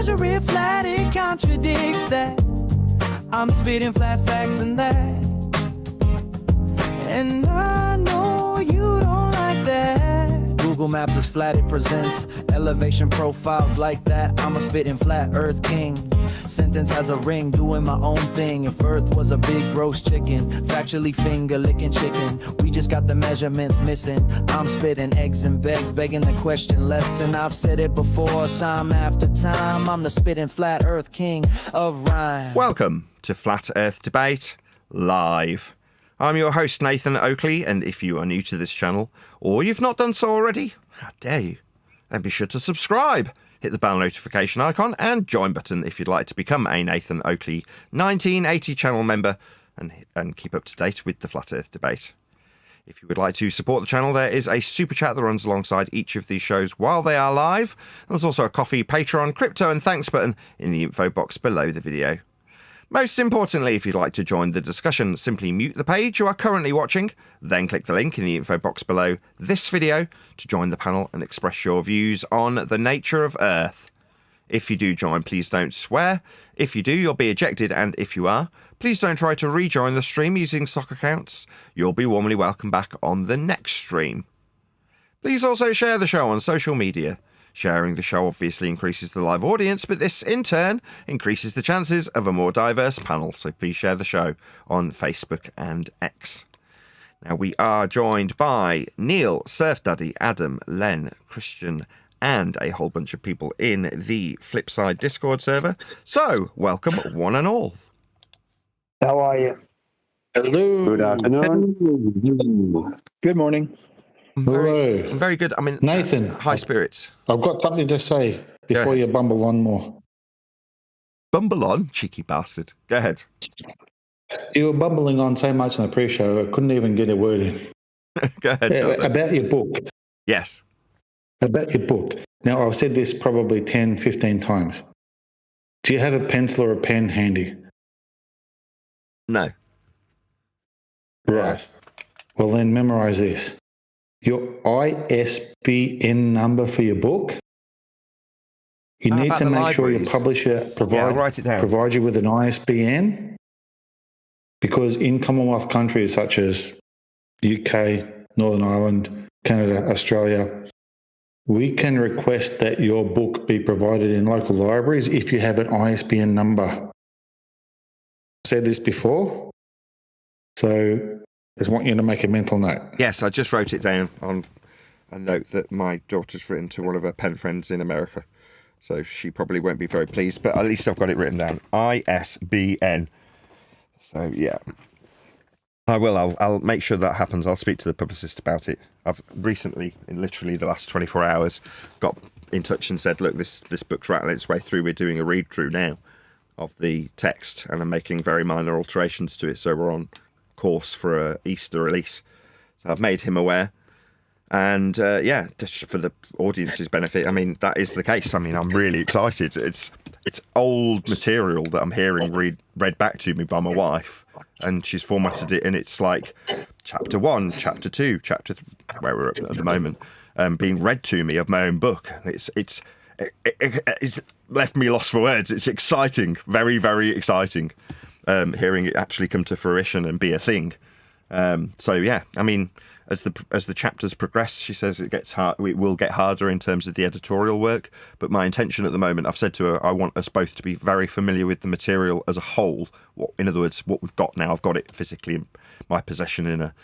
measure it flat, it contradicts that. I'm spitting flat facts and that. And I know you don't like that. Google Maps is flat, it presents elevation profiles like that. I'm a spitting flat earth king. Sentence has a ring, doing my own thing. If earth was a big roast chicken, factually finger licking chicken. We just got the measurements missing. I'm spitting eggs and begs, begging the question lesson. I've said it before, time after time. I'm the spitting flat earth king of rhyme. Welcome to Flat Earth Debate Live. I'm your host, Nathan Oakley, and if you are new to this channel, or you've not done so already, how dare you, then be sure to subscribe. Hit the bell notification icon and join button if you'd like to become a Nathan Oakley 1980 channel member and keep up to date with the Flat Earth Debate. If you would like to support the channel, there is a super chat that runs alongside each of these shows while they are live. There's also a coffee, Patreon, crypto and thanks button in the info box below the video. Most importantly, if you'd like to join the discussion, simply mute the page you are currently watching, then click the link in the info box below this video to join the panel and express your views on the nature of Earth. If you do join, please don't swear. If you do, you'll be ejected, and if you are, please don't try to rejoin the stream using stock accounts. You'll be warmly welcome back on the next stream. Please also share the show on social media. Sharing the show obviously increases the live audience, but this in turn increases the chances of a more diverse panel, so please share the show on Facebook and X. Now we are joined by Neil, Surf Daddy, Adam, Len, Christian, and a whole bunch of people in the Flipside Discord server. So, welcome one and all. How are you? Hello. Good afternoon. Good morning. I'm very good. I mean, Nathan. High spirits. I've got something to say before you bumble on more. Bumble on? Cheeky bastard. Go ahead. You were bumbling on so much in the pre-show, I couldn't even get a word in. Go ahead. About your book. Yes. About your book. Now, I've said this probably 10, 15 times. Do you have a pencil or a pen handy? No. Right. Well, then memorize this. Your ISBN number for your book, you need to make sure your publisher provides you with an ISBN, because in Commonwealth countries such as UK, Northern Ireland, Canada, Australia, we can request that your book be provided in local libraries if you have an ISBN number. I've said this before, so I just want you to make a mental note. Yes, I just wrote it down on a note that my daughter's written to one of her pen friends in America. So she probably won't be very pleased, but at least I've got it written down. ISBN. So, yeah. I will. I'll make sure that happens. I'll speak to the publicist about it. I've recently, in literally the last 24 hours, got in touch and said, look, this book's rattling its way through. We're doing a read-through now of the text, and I'm making very minor alterations to it, so we're on course for a Easter release. So I've made him aware, and yeah, just for the audience's benefit, I mean, that is the case. I mean, I'm really excited. It's old material that I'm hearing read back to me by my wife, and she's formatted it, and it's like chapter 1, chapter 2, chapter 3, where we're at the moment, being read to me of my own book. It's left me lost for words. It's exciting, very, very exciting. Hearing it actually come to fruition and be a thing. So yeah, I mean, as the chapters progress, she says it will get harder in terms of the editorial work. But my intention at the moment, I've said to her, I want us both to be very familiar with the material as a whole. In other words, what we've got now, I've got it physically in my possession in a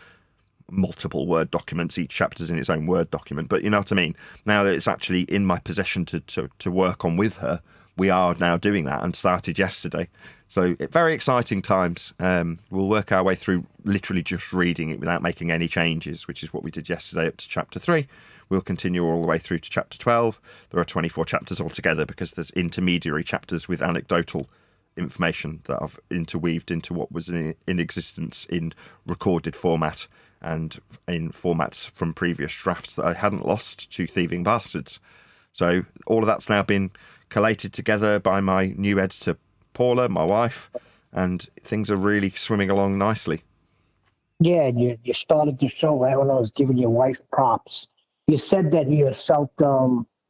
multiple Word documents. Each chapter's in its own Word document. But you know what I mean? Now that it's actually in my possession to work on with her, we are now doing that and started yesterday. So very exciting times. We'll work our way through literally just reading it without making any changes, which is what we did yesterday up to chapter 3. We'll continue all the way through to chapter 12. There are 24 chapters altogether because there's intermediary chapters with anecdotal information that I've interweaved into what was in existence in recorded format and in formats from previous drafts that I hadn't lost to Thieving Bastards. So all of that's now been collated together by my new editor, Paula, my wife, and things are really swimming along nicely. Yeah, you started the show right when I was giving your wife props. You said that you felt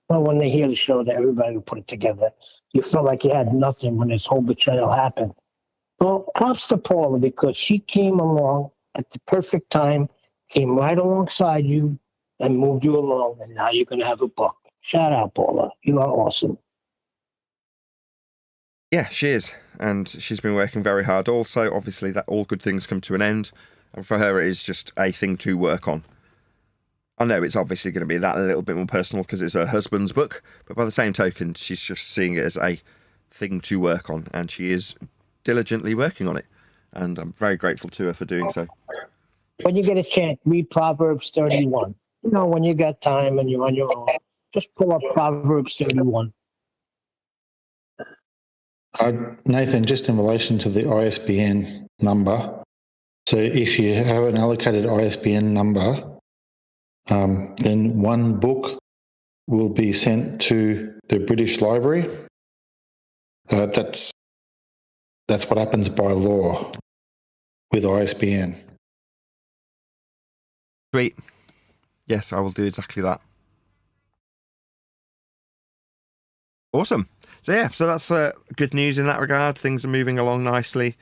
Well, when they hear the show that everybody will put it together, you feel like you had nothing when this whole betrayal happened. Well, props to Paula because she came along at the perfect time, came right alongside you, and moved you along, and now you're going to have a book. Shout out, Paula. You are awesome. Yeah, she is. And she's been working very hard also. Obviously, that all good things come to an end. And for her, it is just a thing to work on. I know it's obviously going to be that a little bit more personal because it's her husband's book. But by the same token, she's just seeing it as a thing to work on. And she is diligently working on it. And I'm very grateful to her for doing so. When you get a chance, read Proverbs 31. You know, when you got time and you're on your own, just pull up Proverbs 31. Nathan, just in relation to the ISBN number, so if you have an allocated ISBN number, then one book will be sent to the British Library. That's what happens by law with ISBN. Sweet. Yes, I will do exactly that. Awesome. So yeah, so that's good news in that regard. Things are moving along nicely.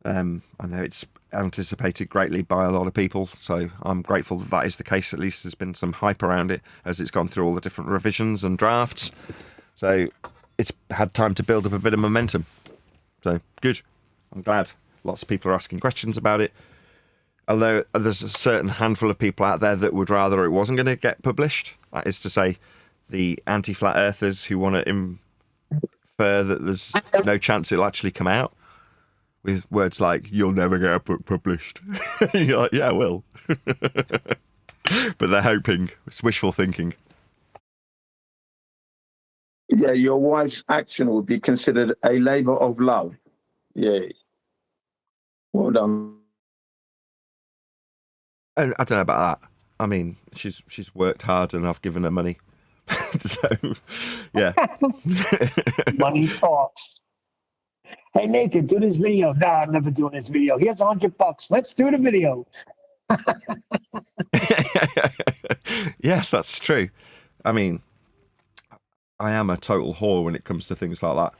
I know it's anticipated greatly by a lot of people, so I'm grateful that that is the case. At least there's been some hype around it as it's gone through all the different revisions and drafts. So it's had time to build up a bit of momentum. So good. I'm glad. Lots of people are asking questions about it. Although there's a certain handful of people out there that would rather it wasn't going to get published. That is to say, the anti-flat earthers who want to infer that there's no chance it'll actually come out with words like, you'll never get a book published. You're like, yeah, I will. But they're hoping. It's wishful thinking. Yeah, your wife's action would be considered a labour of love. Yeah. Well done. I don't know about that. I mean, she's worked hard and I've given her money. So, yeah. Money talks. Hey, Nathan, do this video. No, I'm never doing this video. Here's $100. Let's do the video. Yes, that's true. I mean, I am a total whore when it comes to things like that.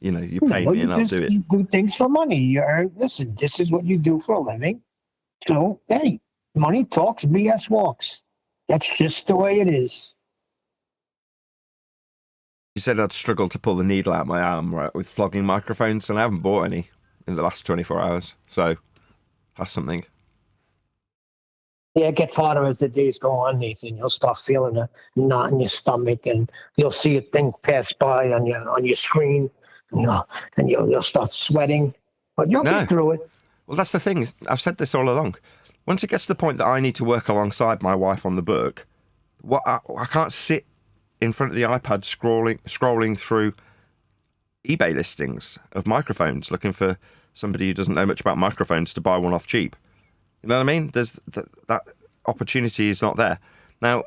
You know, you pay me and I'll do it. You do things for money. You earn. Listen, this is what you do for a living. So, hey, money talks, BS walks. That's just the way it is. You said I'd struggle to pull the needle out my arm, right, with flogging microphones, and I haven't bought any in the last 24 hours. So that's something. Yeah, it gets harder as the days go on, Nathan. You'll start feeling a knot in your stomach, and you'll see a thing pass by on your screen, and you'll start sweating. But you'll get through it. Well, that's the thing. I've said this all along. Once it gets to the point that I need to work alongside my wife on the book, I can't sit in front of the iPad scrolling through eBay listings of microphones, looking for somebody who doesn't know much about microphones to buy one off cheap. You know what I mean? There's that opportunity is not there. Now,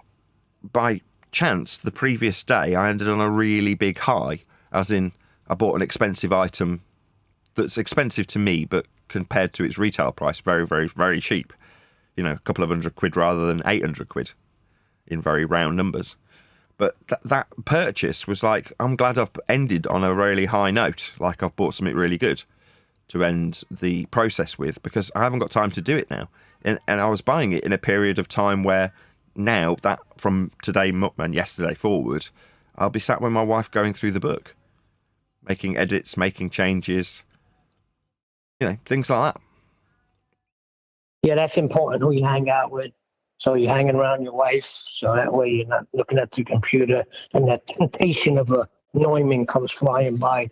by chance, the previous day, I ended on a really big high, as in I bought an expensive item that's expensive to me, but compared to its retail price, very, very, very cheap. You know, a couple of £100 rather than £800 in very round numbers. But that purchase was like, I'm glad I've ended on a really high note, like I've bought something really good to end the process with, because I haven't got time to do it now. And I was buying it in a period of time where now, that from today and yesterday forward, I'll be sat with my wife going through the book, making edits, making changes, things like that. Yeah, that's important who you hang out with. So you're hanging around your wife, so that way you're not looking at the computer and that temptation of a Neumann comes flying by.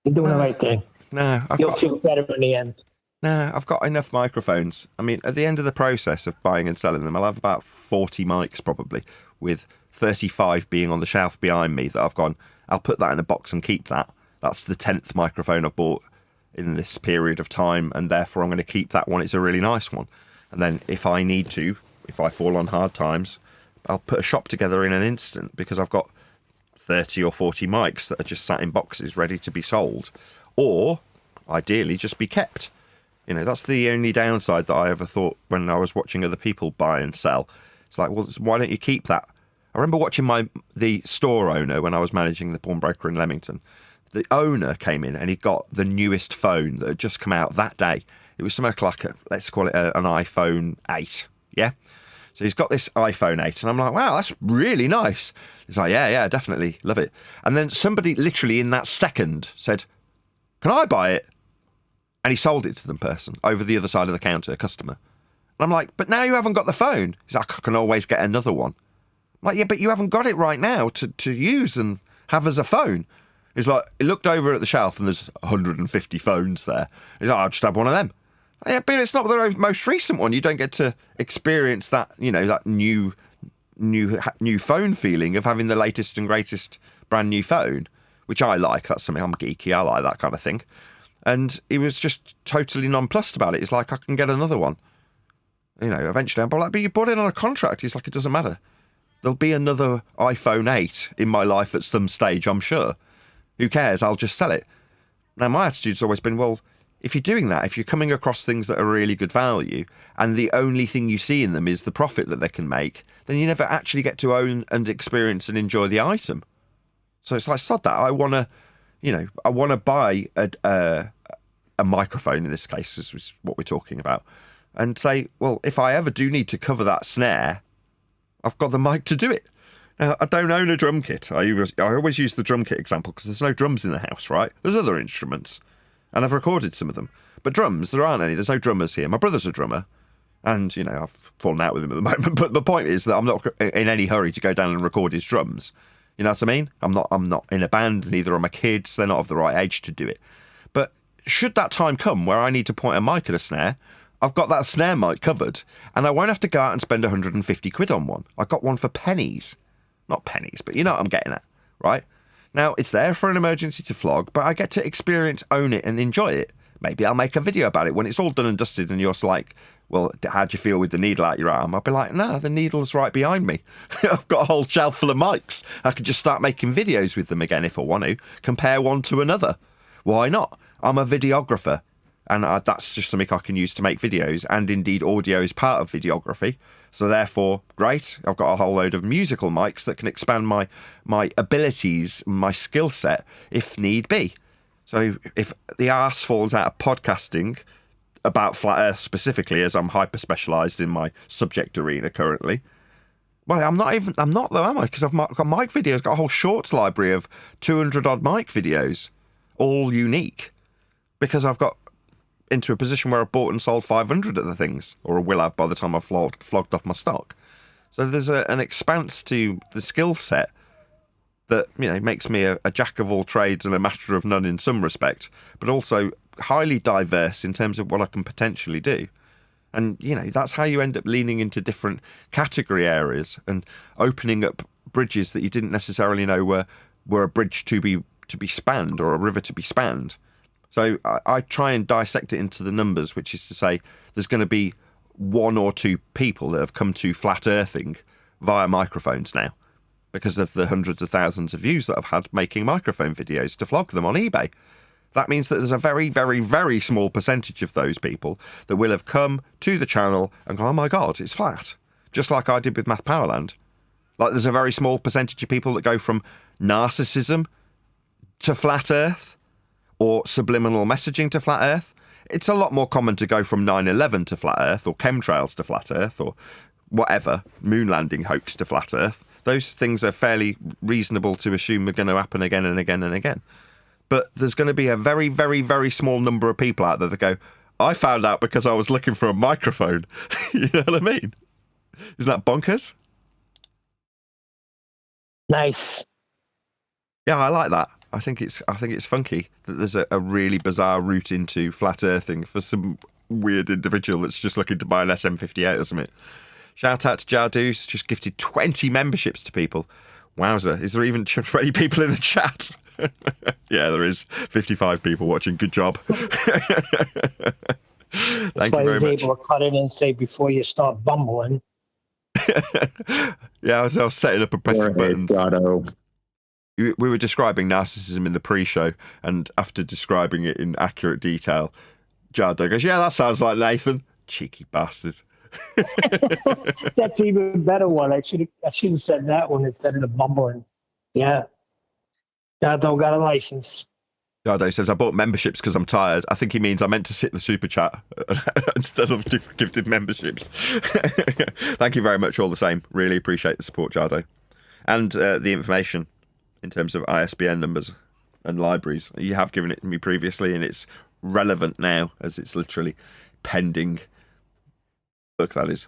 You're doing the right thing. No, You'll feel better in the end. No, I've got enough microphones. I mean, at the end of the process of buying and selling them, I'll have about 40 mics probably, with 35 being on the shelf behind me that I've gone, I'll put that in a box and keep that. That's the 10th microphone I've bought in this period of time, and therefore I'm going to keep that one. It's a really nice one. And then if I need to, if I fall on hard times, I'll put a shop together in an instant, because I've got 30 or 40 mics that are just sat in boxes ready to be sold, or ideally just be kept. That's the only downside that I ever thought when I was watching other people buy and sell. It's like, well, why don't you keep that remember watching the store owner when I was managing the pawnbroker in Leamington. The owner came in and he got the newest phone that had just come out that day. It was something like let's call it an iPhone 8. Yeah. So he's got this iPhone 8 and I'm like, wow, that's really nice. He's like, yeah, definitely. Love it. And then somebody literally in that second said, can I buy it? And he sold it to the person over the other side of the counter, a customer. And I'm like, but now you haven't got the phone. He's like, I can always get another one. I'm like, yeah, but you haven't got it right now to use and have as a phone. He's like, he looked over at the shelf and there's 150 phones there. He's like, I'll just have one of them. Yeah, but it's not the most recent one. You don't get to experience that, that new phone feeling of having the latest and greatest brand new phone, which I like. That's something I'm geeky. I like that kind of thing. And he was just totally nonplussed about it. He's like, I can get another one. Eventually I'm like, but you bought it on a contract. He's like, it doesn't matter. There'll be another iPhone 8 in my life at some stage, I'm sure. Who cares? I'll just sell it. Now, my attitude's always been, well, if you're doing that, if you're coming across things that are really good value and the only thing you see in them is the profit that they can make, then you never actually get to own and experience and enjoy the item. So it's like, sod that. I want to buy a microphone in this case, this is what we're talking about, and say, well, if I ever do need to cover that snare, I've got the mic to do it. Now, I don't own a drum kit. I always use the drum kit example because there's no drums in the house, right? There's other instruments. And I've recorded some of them. But drums, there aren't any. There's no drummers here. My brother's a drummer. And, I've fallen out with him at the moment. But the point is that I'm not in any hurry to go down and record his drums. You know what I mean? I'm not in a band. Neither are my kids. They're not of the right age to do it. But should that time come where I need to point a mic at a snare, I've got that snare mic covered. And I won't have to go out and spend 150 quid on one. I got one for pennies. Not pennies, but you know what I'm getting at, right? Now, it's there for an emergency to flog, but I get to experience, own it, and enjoy it. Maybe I'll make a video about it when it's all done and dusted and you're like, well, how'd you feel with the needle out your arm? I'll be like, no, the needle's right behind me. I've got a whole shelf full of mics. I could just start making videos with them again if I want to. Compare one to another. Why not? I'm a videographer. And that's just something I can use to make videos. And indeed, audio is part of videography. So therefore, great, I've got a whole load of musical mics that can expand my abilities, my skill set, if need be. So if the arse falls out of podcasting about Flat Earth specifically, as I'm hyper-specialised in my subject arena currently, well, I'm not though, am I? Because I've got mic videos, got a whole shorts library of 200-odd mic videos, all unique, because I've got into a position where I've bought and sold 500 of the things, or I will have by the time I've flogged off my stock. So there's an expanse to the skill set that makes me a jack of all trades and a master of none in some respect, but also highly diverse in terms of what I can potentially do. And that's how you end up leaning into different category areas and opening up bridges that you didn't necessarily know were a bridge to be spanned or a river to be spanned. So I try and dissect it into the numbers, which is to say there's going to be one or two people that have come to flat earthing via microphones now because of the hundreds of thousands of views that I've had making microphone videos to flog them on eBay. That means that there's a very, very, very small percentage of those people that will have come to the channel and gone, oh my God, it's flat. Just like I did with Math Powerland. Like there's a very small percentage of people that go from narcissism to flat earth, or subliminal messaging to flat earth. It's a lot more common to go from 9/11 to flat earth, or chemtrails to flat earth, or whatever, moon landing hoax to flat earth. Those things are fairly reasonable to assume are going to happen again and again and again. But there's going to be a very, very, very small number of people out there that go, I found out because I was looking for a microphone. You know what I mean? Isn't that bonkers? Nice. Yeah, I like that. I think it's funky that there's a really bizarre route into flat earthing for some weird individual that's just looking to buy an SM58 or something. Shout out to Jardoos, just gifted 20 memberships to people. Wowza, is there even 20 people in the chat? Yeah, there is. 55 people watching. Good job. That's Thank why you I was very much. able to cut it and say before you start bumbling. Yeah, I was setting up and pressing buttons. We were describing narcissism in the pre-show, and after describing it in accurate detail, Jardo goes, yeah, that sounds like Nathan. Cheeky bastard. That's even better one. I should have said that one instead of the bumbling. Yeah. Jardo got a license. Jardo says, I bought memberships because I'm tired. I think he means I meant to sit the super chat instead of gifted memberships. Thank you very much all the same. Really appreciate the support, Jardo. And the information in terms of ISBN numbers and libraries. You have given it to me previously, and it's relevant now as it's literally pending book, that is.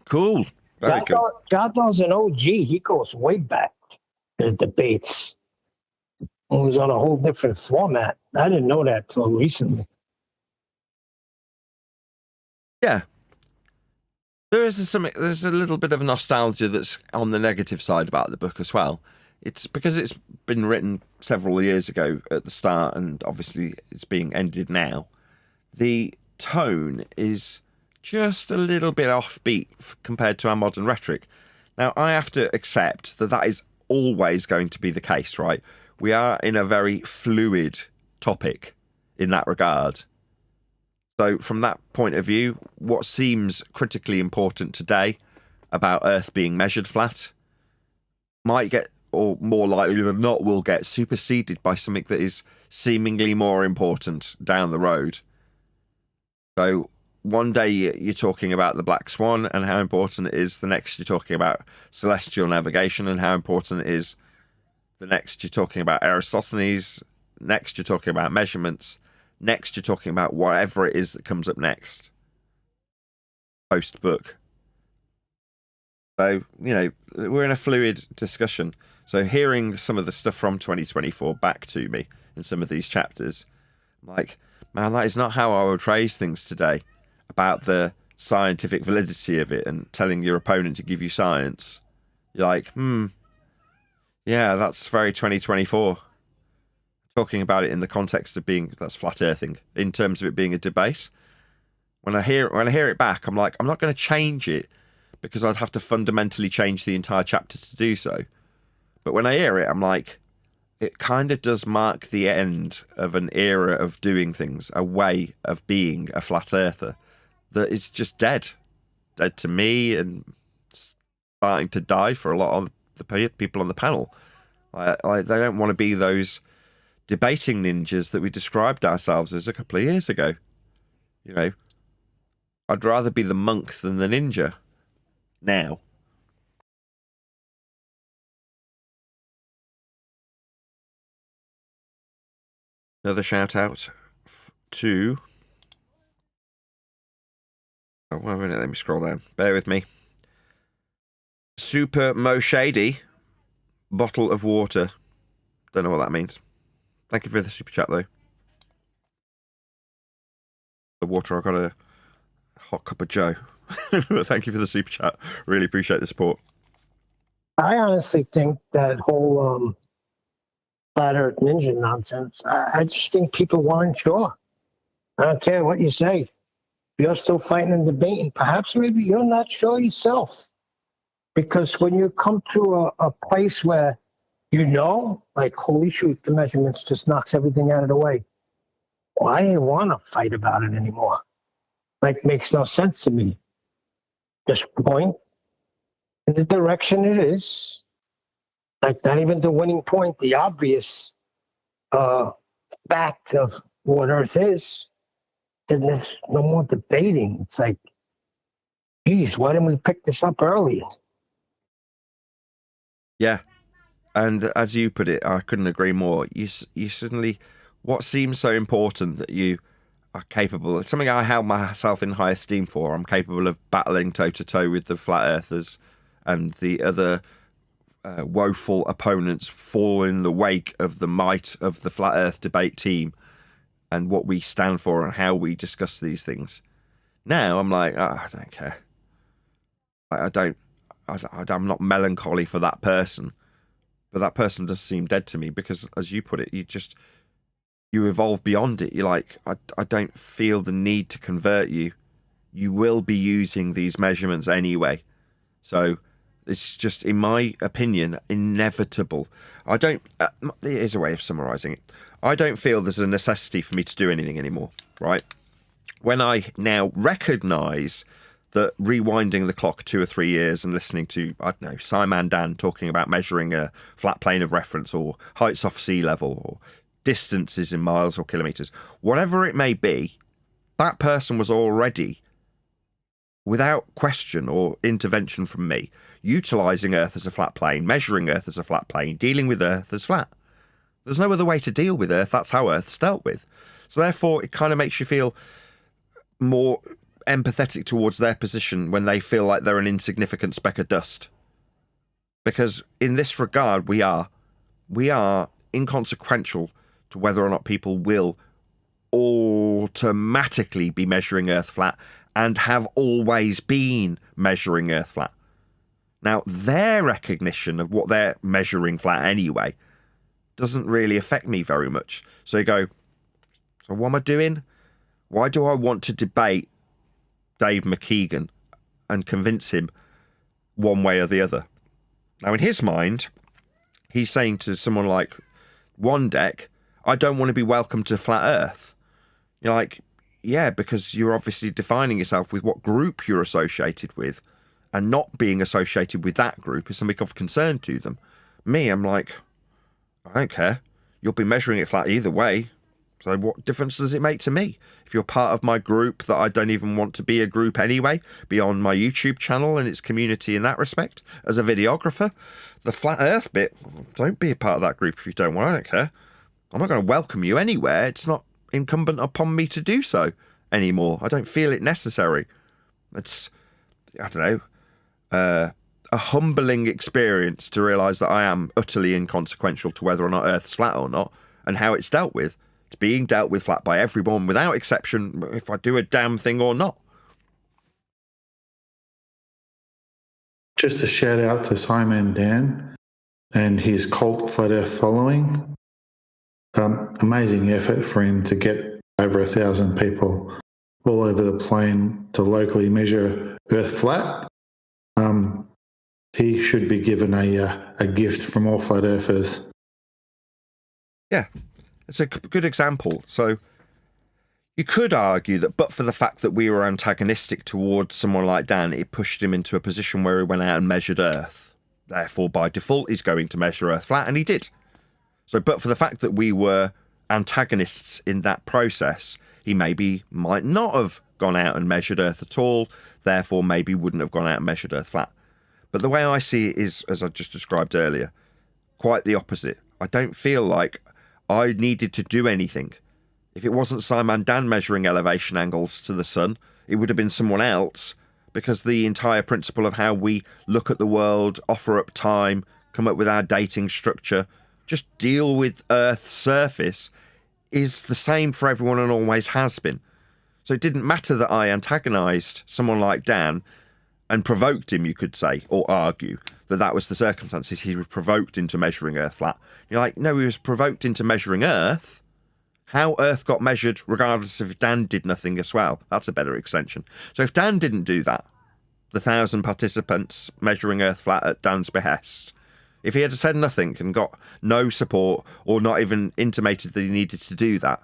Cool. Very good. Jardo's an OG. He goes way back to the debates. It was on a whole different format. I didn't know that till recently. Yeah. There's a little bit of nostalgia that's on the negative side about the book as well. It's because it's been written several years ago at the start, and obviously it's being ended now. The tone is just a little bit offbeat compared to our modern rhetoric. Now, I have to accept that is always going to be the case, right? We are in a very fluid topic in that regard. So from that point of view, what seems critically important today about Earth being measured flat might get, or more likely than not, will get superseded by something that is seemingly more important down the road. So one day you're talking about the Black Swan and how important it is. The next you're talking about celestial navigation and how important it is. The next you're talking about Aristophanes. Next you're talking about measurements. Next you're talking about whatever it is that comes up next. Post book. So, you know, we're in a fluid discussion. So hearing some of the stuff from 2024 back to me in some of these chapters, I'm like, man, that is not how I would phrase things today about the scientific validity of it and telling your opponent to give you science. You're like, yeah, that's very 2024. Talking about it in the context of being, that's flat earthing, in terms of it being a debate. When I hear it back, I'm like, I'm not going to change it because I'd have to fundamentally change the entire chapter to do so. But when I hear it, I'm like, it kind of does mark the end of an era of doing things, a way of being a flat earther that is just dead to me and starting to die for a lot of the people on the panel. They don't want to be those debating ninjas that we described ourselves as a couple of years ago. You know, I'd rather be the monk than the ninja now. Another shout out to... Oh, 1 minute, let me scroll down. Bear with me. Super Mo Shady. Bottle of water. Don't know what that means. Thank you for the super chat, though. The water, I got a hot cup of Joe. Thank you for the super chat. Really appreciate the support. I honestly think that whole flat earth ninja nonsense, I just think people weren't sure. I don't care what you say. You're still fighting and debating. Perhaps maybe you're not sure yourself. Because when you come to a place where you know, like, holy shoot, the measurements just knocks everything out of the way. Well, I didn't want to fight about it anymore. Like, makes no sense to me. Just point in the direction it is. Like, not even the winning point, the obvious fact of what Earth is. Then there's no more debating. It's like, geez, why didn't we pick this up earlier? Yeah. And as you put it, I couldn't agree more. You suddenly, what seems so important that you are capable, something I held myself in high esteem for, I'm capable of battling toe-to-toe with the flat earthers and the other woeful opponents fall in the wake of the might of the flat earth debate team and what we stand for and how we discuss these things. Now I'm like, oh, I don't care. I'm not melancholy for that person. But that person does seem dead to me because, as you put it, you evolve beyond it. You're like, I don't feel the need to convert you. You will be using these measurements anyway. So it's just, in my opinion, inevitable. Here's a way of summarising it. I don't feel there's a necessity for me to do anything anymore, right? When I now recognise that rewinding the clock 2 or 3 years and listening to, I don't know, Simon Dan talking about measuring a flat plane of reference or heights off sea level or distances in miles or kilometres, whatever it may be, that person was already, without question or intervention from me, utilising Earth as a flat plane, measuring Earth as a flat plane, dealing with Earth as flat. There's no other way to deal with Earth. That's how Earth's dealt with. So therefore, it kind of makes you feel more empathetic towards their position when they feel like they're an insignificant speck of dust. Because in this regard, we are inconsequential to whether or not people will automatically be measuring Earth flat and have always been measuring Earth flat. Now, their recognition of what they're measuring flat anyway doesn't really affect me very much. So you go, so what am I doing? Why do I want to debate Dave McKeegan and convince him one way or the other? Now, in his mind, he's saying to someone like Wandek, I don't want to be welcome to Flat Earth. You're like, yeah, because you're obviously defining yourself with what group you're associated with, and not being associated with that group is something of concern to them. Me, I'm like, I don't care. You'll be measuring it flat either way. So what difference does it make to me? If you're part of my group that I don't even want to be a group anyway, beyond my YouTube channel and its community in that respect, as a videographer, the Flat Earth bit, don't be a part of that group if you don't want. I don't care. I'm not going to welcome you anywhere. It's not incumbent upon me to do so anymore. I don't feel it necessary. It's, I don't know, a humbling experience to realise that I am utterly inconsequential to whether or not Earth's flat or not, and how it's dealt with. It's being dealt with flat by everyone without exception, if I do a damn thing or not. Just a shout out to Simon Dan and his cult Flat Earth following. Amazing effort for him to get over 1,000 people all over the plane to locally measure Earth flat. He should be given a gift from all flat earthers. Yeah, it's a good example. So you could argue that but for the fact that we were antagonistic towards someone like Dan, it pushed him into a position where he went out and measured Earth. Therefore, by default, he's going to measure Earth flat, and he did. So, but for the fact that we were antagonists in that process, he might not have gone out and measured Earth at all, therefore maybe wouldn't have gone out and measured Earth flat. But the way I see it is, as I just described earlier, quite the opposite. I don't feel like I needed to do anything. If it wasn't Simon Dan measuring elevation angles to the sun, it would have been someone else, because the entire principle of how we look at the world, offer up time, come up with our dating structure, just deal with Earth's surface is the same for everyone and always has been. So it didn't matter that I antagonised someone like Dan and provoked him, you could say, or argue, that that was the circumstances. He was provoked into measuring Earth flat. You're like, no, he was provoked into measuring Earth. How Earth got measured, regardless if Dan did nothing as well. That's a better extension. So if Dan didn't do that, the 1,000 participants measuring Earth flat at Dan's behest, if he had said nothing and got no support or not even intimated that he needed to do that,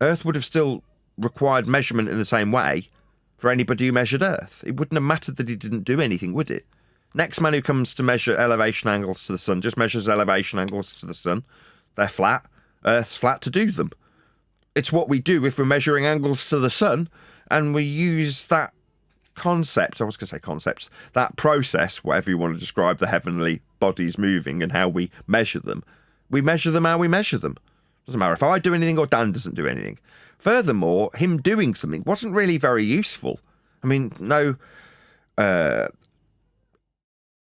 Earth would have still required measurement in the same way for anybody who measured Earth. It wouldn't have mattered that he didn't do anything, would it? Next man who comes to measure elevation angles to the sun just measures elevation angles to the sun. They're flat. Earth's flat to do them. It's what we do if we're measuring angles to the sun, and we use that concept, that process, whatever you want to describe the heavenly bodies moving and how we measure them. We measure them how we measure them. Doesn't matter if I do anything or Dan doesn't do anything. Furthermore, him doing something wasn't really very useful. I mean, no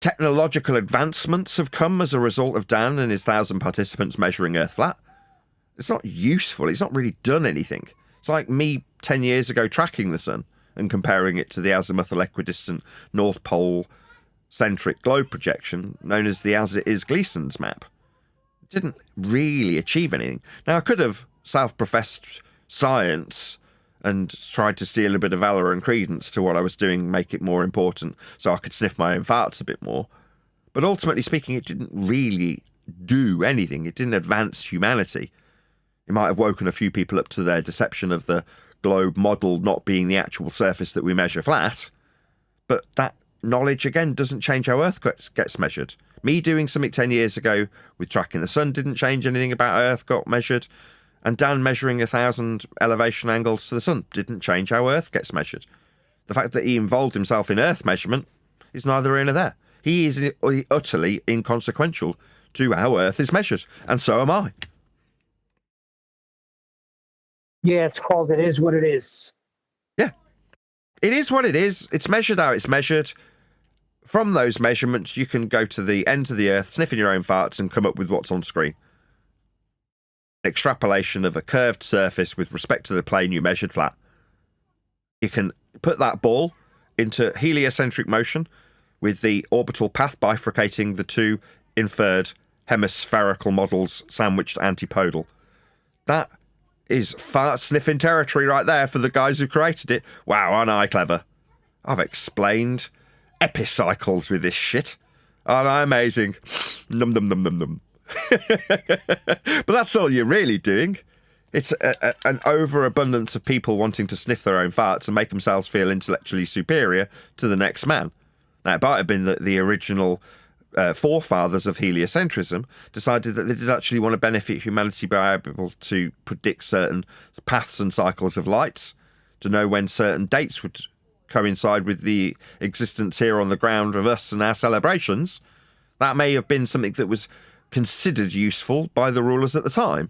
technological advancements have come as a result of Dan and his 1,000 participants measuring Earth flat. It's not useful. It's not really done anything. It's like me 10 years ago tracking the sun and comparing it to the azimuthal equidistant North Pole centric globe projection known as the As It Is Gleason's map. It didn't really achieve anything. Now, I could have self-professed science and tried to steal a bit of valour and credence to what I was doing, make it more important so I could sniff my own farts a bit more. But ultimately speaking, it didn't really do anything. It didn't advance humanity. It might have woken a few people up to their deception of the globe model not being the actual surface that we measure flat. But that knowledge, again, doesn't change how Earth gets measured. Me doing something 10 years ago with tracking the sun didn't change anything about how Earth got measured. And Dan measuring 1,000 elevation angles to the sun didn't change how Earth gets measured. The fact that he involved himself in Earth measurement is neither here nor there. He is utterly inconsequential to how Earth is measured. And so am I. Yeah, it's called It Is What It Is. Yeah. It is what it is. It's measured how it's measured. From those measurements, you can go to the ends of the Earth, sniffing your own farts, and come up with what's on screen. Extrapolation of a curved surface with respect to the plane you measured flat. You can put that ball into heliocentric motion with the orbital path bifurcating the two inferred hemispherical models sandwiched antipodal. That is fart sniffing territory right there for the guys who created it. Wow, aren't I clever? I've explained epicycles with this shit. Aren't I amazing? Num num num num num. But that's all you're really doing. It's an overabundance of people wanting to sniff their own farts and make themselves feel intellectually superior to the next man. Now, it might have been that the original forefathers of heliocentrism decided that they did actually want to benefit humanity by being able to predict certain paths and cycles of lights, to know when certain dates would coincide with the existence here on the ground of us and our celebrations. That may have been something that was considered useful by the rulers at the time,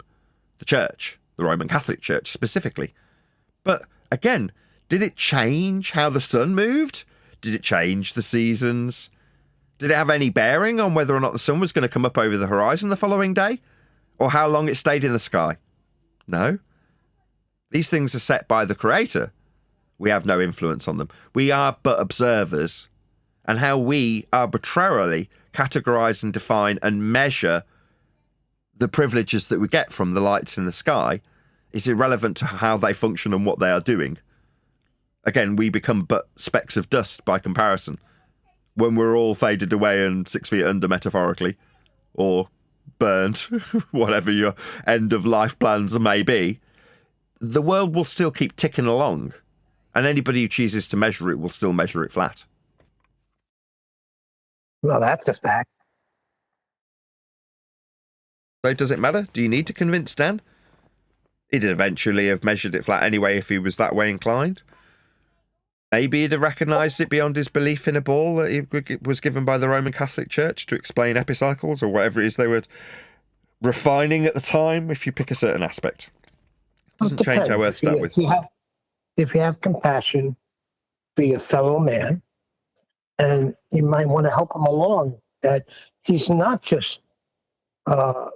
the church, the Roman Catholic Church specifically. But again, did it change how the sun moved? Did it change the seasons? Did it have any bearing on whether or not the sun was going to come up over the horizon the following day? Or how long it stayed in the sky? No. These things are set by the Creator. We have no influence on them. We are but observers. And how we arbitrarily categorise and define and measure the privileges that we get from the lights in the sky is irrelevant to how they function and what they are doing. Again, we become but specks of dust by comparison. When we're all faded away and 6 feet under, metaphorically, or burnt, whatever your end of life plans may be, the world will still keep ticking along. And anybody who chooses to measure it will still measure it flat. Well, that's a fact. So does it matter? Do you need to convince Dan? He'd eventually have measured it flat anyway if he was that way inclined. Maybe he'd have recognised it beyond his belief in a ball that he was given by the Roman Catholic Church to explain epicycles or whatever it is they were refining at the time, if you pick a certain aspect. It doesn't change how Earth's dealt with. If you have compassion for your fellow man, and you might want to help him along, that he's not just a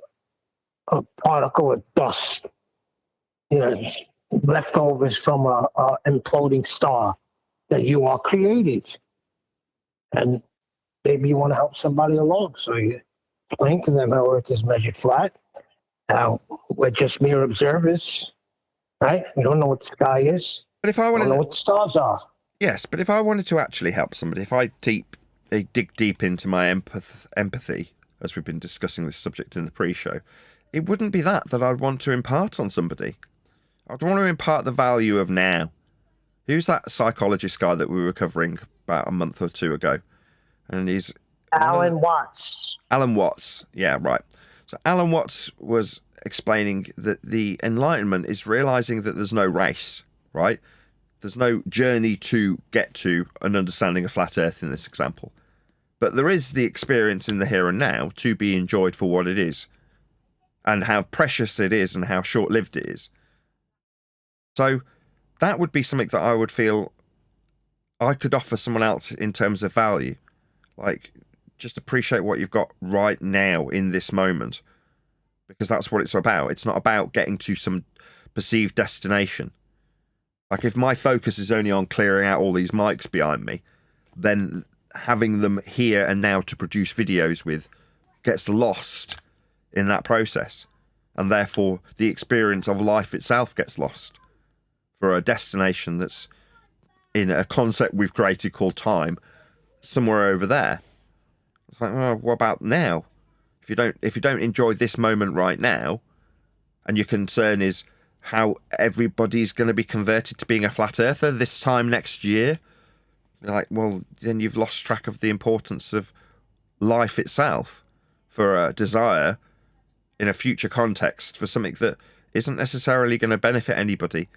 particle of dust, leftovers from a imploding star, that you are created. And maybe you want to help somebody along. So you explain to them how Earth is measured flat. Now, we're just mere observers, right? We don't know what the sky is. But if I want to know what the stars are. Yes, but if I wanted to actually help somebody, if I dig deep into my empathy, as we've been discussing this subject in the pre-show, it wouldn't be that I'd want to impart on somebody. I'd want to impart the value of now. Who's that psychologist guy that we were covering about a month or two ago? And he's... Alan Watts. Alan Watts, yeah, right. So Alan Watts was explaining that the Enlightenment is realising that there's no race, right? There's no journey to get to an understanding of flat Earth in this example. But there is the experience in the here and now to be enjoyed for what it is, and how precious it is and how short-lived it is. So that would be something that I would feel I could offer someone else in terms of value. Like, just appreciate what you've got right now in this moment. Because that's what it's about. It's not about getting to some perceived destination. Like, if my focus is only on clearing out all these mics behind me, then having them here and now to produce videos with gets lost in that process. And therefore, the experience of life itself gets lost for a destination that's in a concept we've created called time, somewhere over there. It's like, well, what about now? If you don't enjoy this moment right now, and your concern is how everybody's going to be converted to being a flat earther this time next year. You're like, well, then you've lost track of the importance of life itself for a desire in a future context for something that isn't necessarily going to benefit anybody.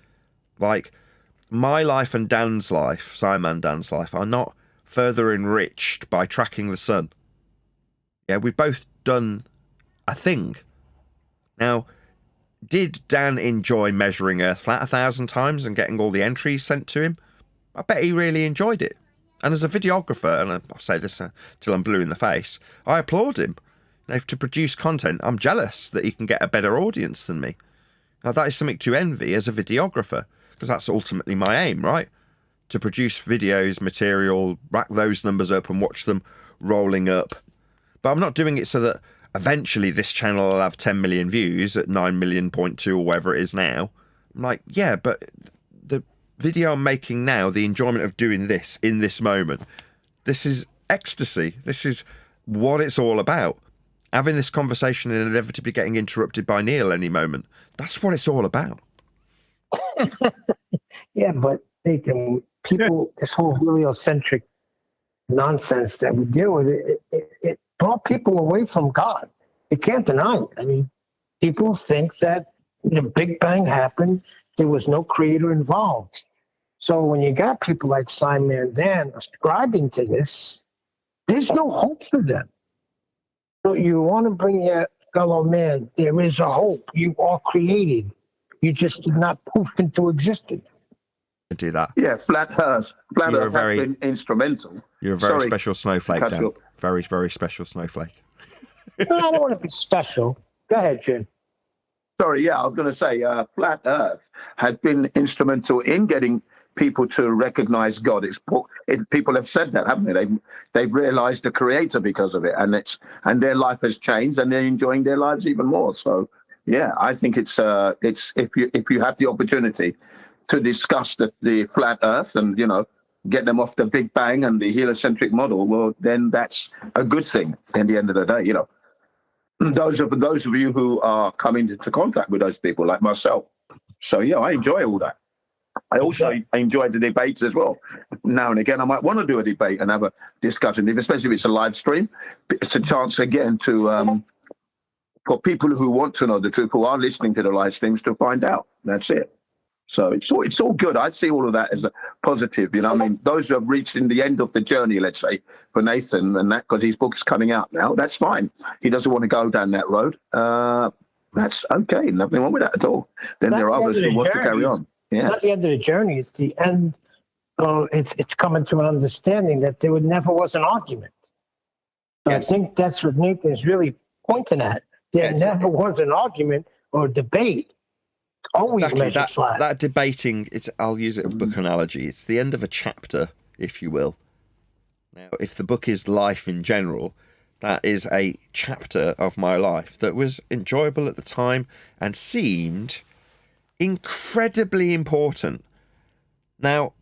Like, my life and Dan's life, Simon Dan's life, are not further enriched by tracking the sun. Yeah, we've both done a thing. Now, did Dan enjoy measuring Earth flat 1,000 times and getting all the entries sent to him? I bet he really enjoyed it. And as a videographer, and I'll say this till I'm blue in the face, I applaud him. Now, to produce content, I'm jealous that he can get a better audience than me. Now, that is something to envy as a videographer, because that's ultimately my aim, right? To produce videos, material, rack those numbers up and watch them rolling up. But I'm not doing it so that eventually this channel will have 10 million views at 9 million.2 or whatever it is now. I'm like, yeah, but the video I'm making now, the enjoyment of doing this in this moment, this is ecstasy. This is what it's all about. Having this conversation and inevitably getting interrupted by Neil any moment. That's what it's all about. Yeah, but Nathan, people, this whole heliocentric nonsense that we deal with, it brought people away from God. You can't deny it. I mean, people think that the Big Bang happened, there was no creator involved. So when you got people like Simon and Dan ascribing to this, there's no hope for them. So you want to bring your fellow man, there is a hope. You are created. You just did not poof into existence. Do that. Yeah, flat Earth. Flat Earth has been instrumental. You're a very special snowflake, Dan. Very, very special snowflake. No, I don't want to be special. Go ahead, Jim. Sorry, yeah, I was going to say flat Earth had been instrumental in getting people to recognize God. People have said that, haven't they? They've realized the creator because of it, and their life has changed, and they're enjoying their lives even more. So, yeah, I think it's if you have the opportunity to discuss the flat Earth and get them off the Big Bang and the heliocentric model, well, then that's a good thing. At the end of the day, those of you who are coming into contact with those people, like myself. So yeah, I enjoy all that. I also enjoy the debates as well. Now and again, I might want to do a debate and have a discussion, especially if it's a live stream. It's a chance again to for people who want to know the truth, who are listening to the live streams, to find out. That's it. So it's all good. I see all of that as a positive. I mean, those who have reached in the end of the journey, let's say, for Nathan and that, because his book's coming out now, that's fine. He doesn't want to go down that road. That's okay. Nothing wrong with that at all. Then there are others who want to carry on. Yeah. It's not the end of the journey. It's the end. It's coming to an understanding that there never was an argument. So yes. I think that's what Nathan's really pointing at. There never was an argument or debate. Always exactly. That debating, I'll use it as a book analogy. It's the end of a chapter, if you will. Now, if the book is life in general, that is a chapter of my life that was enjoyable at the time and seemed incredibly important. Now,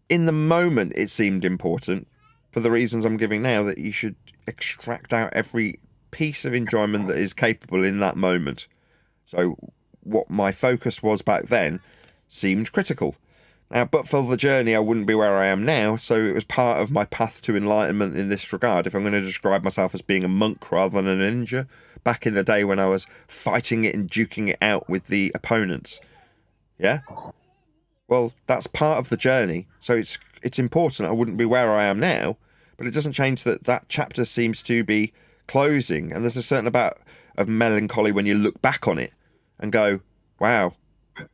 in the moment, it seemed important for the reasons I'm giving now, that you should extract out every piece of enjoyment that is capable in that moment. So what my focus was back then seemed critical. Now, but for the journey, I wouldn't be where I am now, so it was part of my path to enlightenment in this regard. If I'm going to describe myself as being a monk rather than a ninja, back in the day when I was fighting it and duking it out with the opponents. Yeah? Well, that's part of the journey, so it's important. I wouldn't be where I am now, but it doesn't change that chapter seems to be closing, and there's a certain amount of melancholy when you look back on it and go, wow,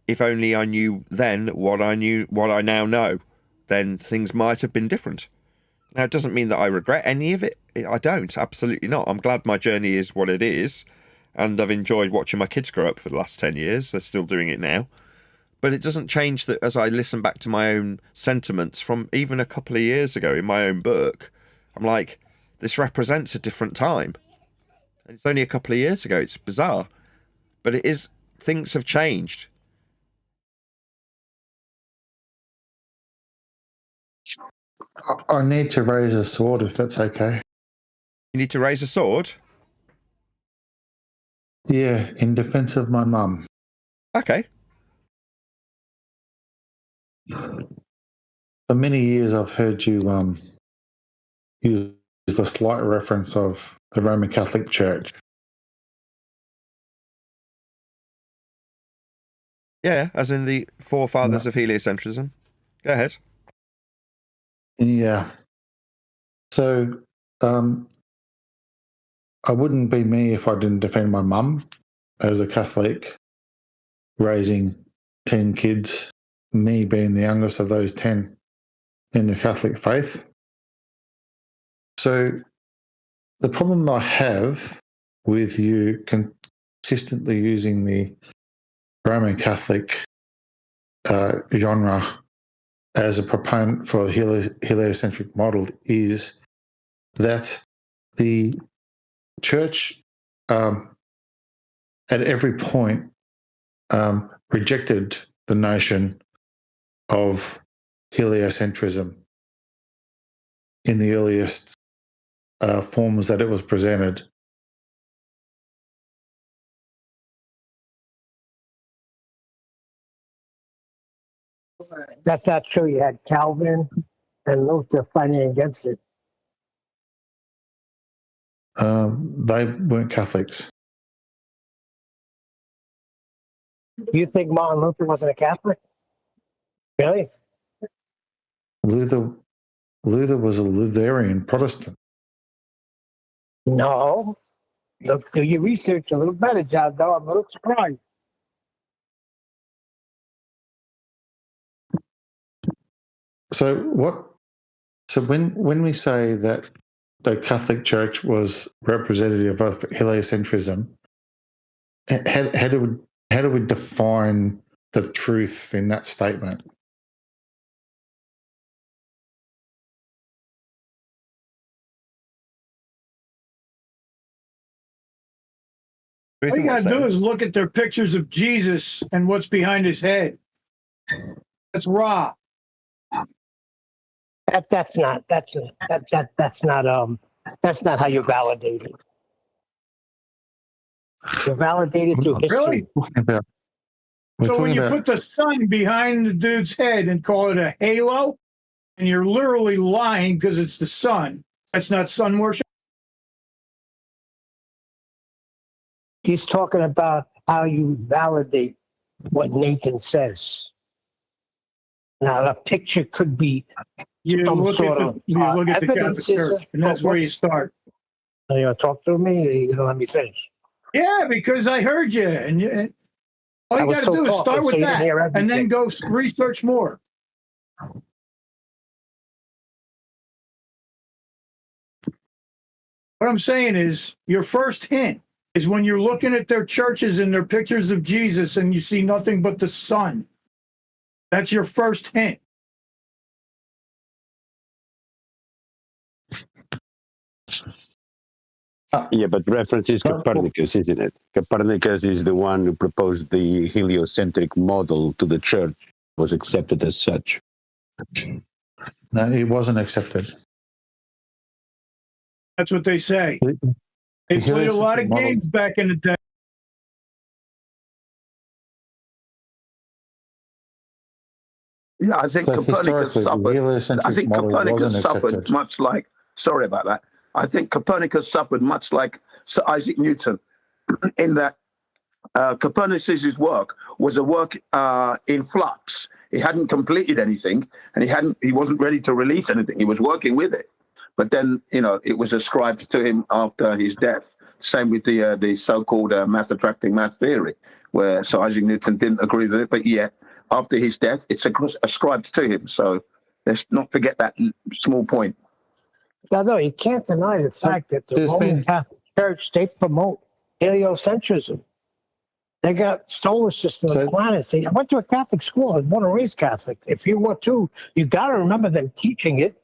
if only I knew then what I now know, then things might have been different. Now, it doesn't mean that I regret any of it. I don't, absolutely not. I'm glad my journey is what it is, and I've enjoyed watching my kids grow up for the last 10 years. They're still doing it now. But it doesn't change that as I listen back to my own sentiments from even a couple of years ago in my own book, I'm like, this represents a different time. And it's only a couple of years ago. It's bizarre. But it is. Things have changed. I need to raise a sword, if that's okay. You need to raise a sword? Yeah, in defense of my mum. Okay. For many years, I've heard you use the slight reference of the Roman Catholic Church. Yeah, as in the forefathers of heliocentrism. Go ahead. Yeah. So I wouldn't be me if I didn't defend my mum as a Catholic, raising 10 kids, me being the youngest of those 10 in the Catholic faith. So the problem I have with you consistently using the Roman Catholic genre as a proponent for the heliocentric model is that the church at every point rejected the notion of heliocentrism in the earliest forms that it was presented. That's not true. You had Calvin and Luther fighting against it. They weren't Catholics. You think Martin Luther wasn't a Catholic? Really? Luther was a Lutheran Protestant. No. Look, do your research a little better, John, though. I'm a little surprised. So when we say that the Catholic Church was representative of heliocentrism, how do we define the truth in that statement? All you got to do is look at their pictures of Jesus and what's behind his head. That's raw. That's not how you validate it. You validate it through history. Really? So when you put the sun behind the dude's head and call it a halo, and you're literally lying because it's the sun, that's not sun worship? He's talking about how you validate what Nathan says. Now, a picture could be You some look sort at the Catholic evidences, Church, and that's where you start. Are you going to talk to me, or are you going to let me finish? Yeah, because I heard you, and all you got to do is start with that, and then go research more. What I'm saying is, your first hint is when you're looking at their churches and their pictures of Jesus, and you see nothing but the sun. That's your first hint. Yeah, but reference is Copernicus, isn't it? Copernicus is the one who proposed the heliocentric model to the church, was accepted as such. No, it wasn't accepted. That's what they say. They played a lot of games back in the day. Yeah, I think Copernicus suffered much like, sorry about that. I think Copernicus suffered much like Sir Isaac Newton in that Copernicus's work was a work in flux. He hadn't completed anything, and he wasn't ready to release anything. He was working with it. But then, it was ascribed to him after his death. Same with the so-called mass attracting mass theory, where Sir Isaac Newton didn't agree with it, but yet after his death, it's ascribed to him. So let's not forget that small point. No, you can't deny the fact that the Roman Catholic Church, they promote heliocentrism. They got solar systems and planets. I went to a Catholic school. I was born and raised Catholic. If you were to, you got to remember them teaching it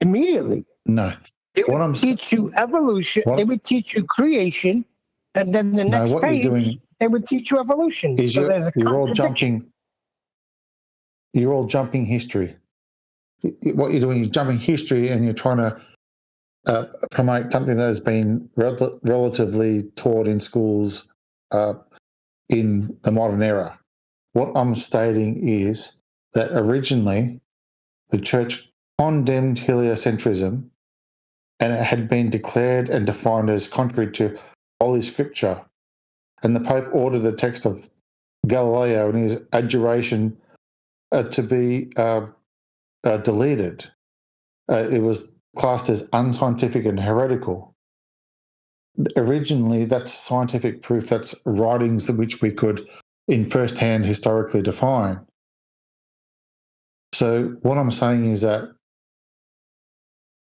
immediately. No. They would teach you evolution. They would teach you creation. And then the next page, they would teach you evolution. So there's a contradiction. You're all jumping history. What you're doing is jumping history, and you're trying to promote something that has been relatively taught in schools in the modern era. What I'm stating is that originally the church condemned heliocentrism, and it had been declared and defined as contrary to Holy Scripture. And the Pope ordered the text of Galileo and his adjuration to be deleted. It was classed as unscientific and heretical. Originally, that's scientific proof. That's writings which we could, in first-hand, historically define. So what I'm saying is that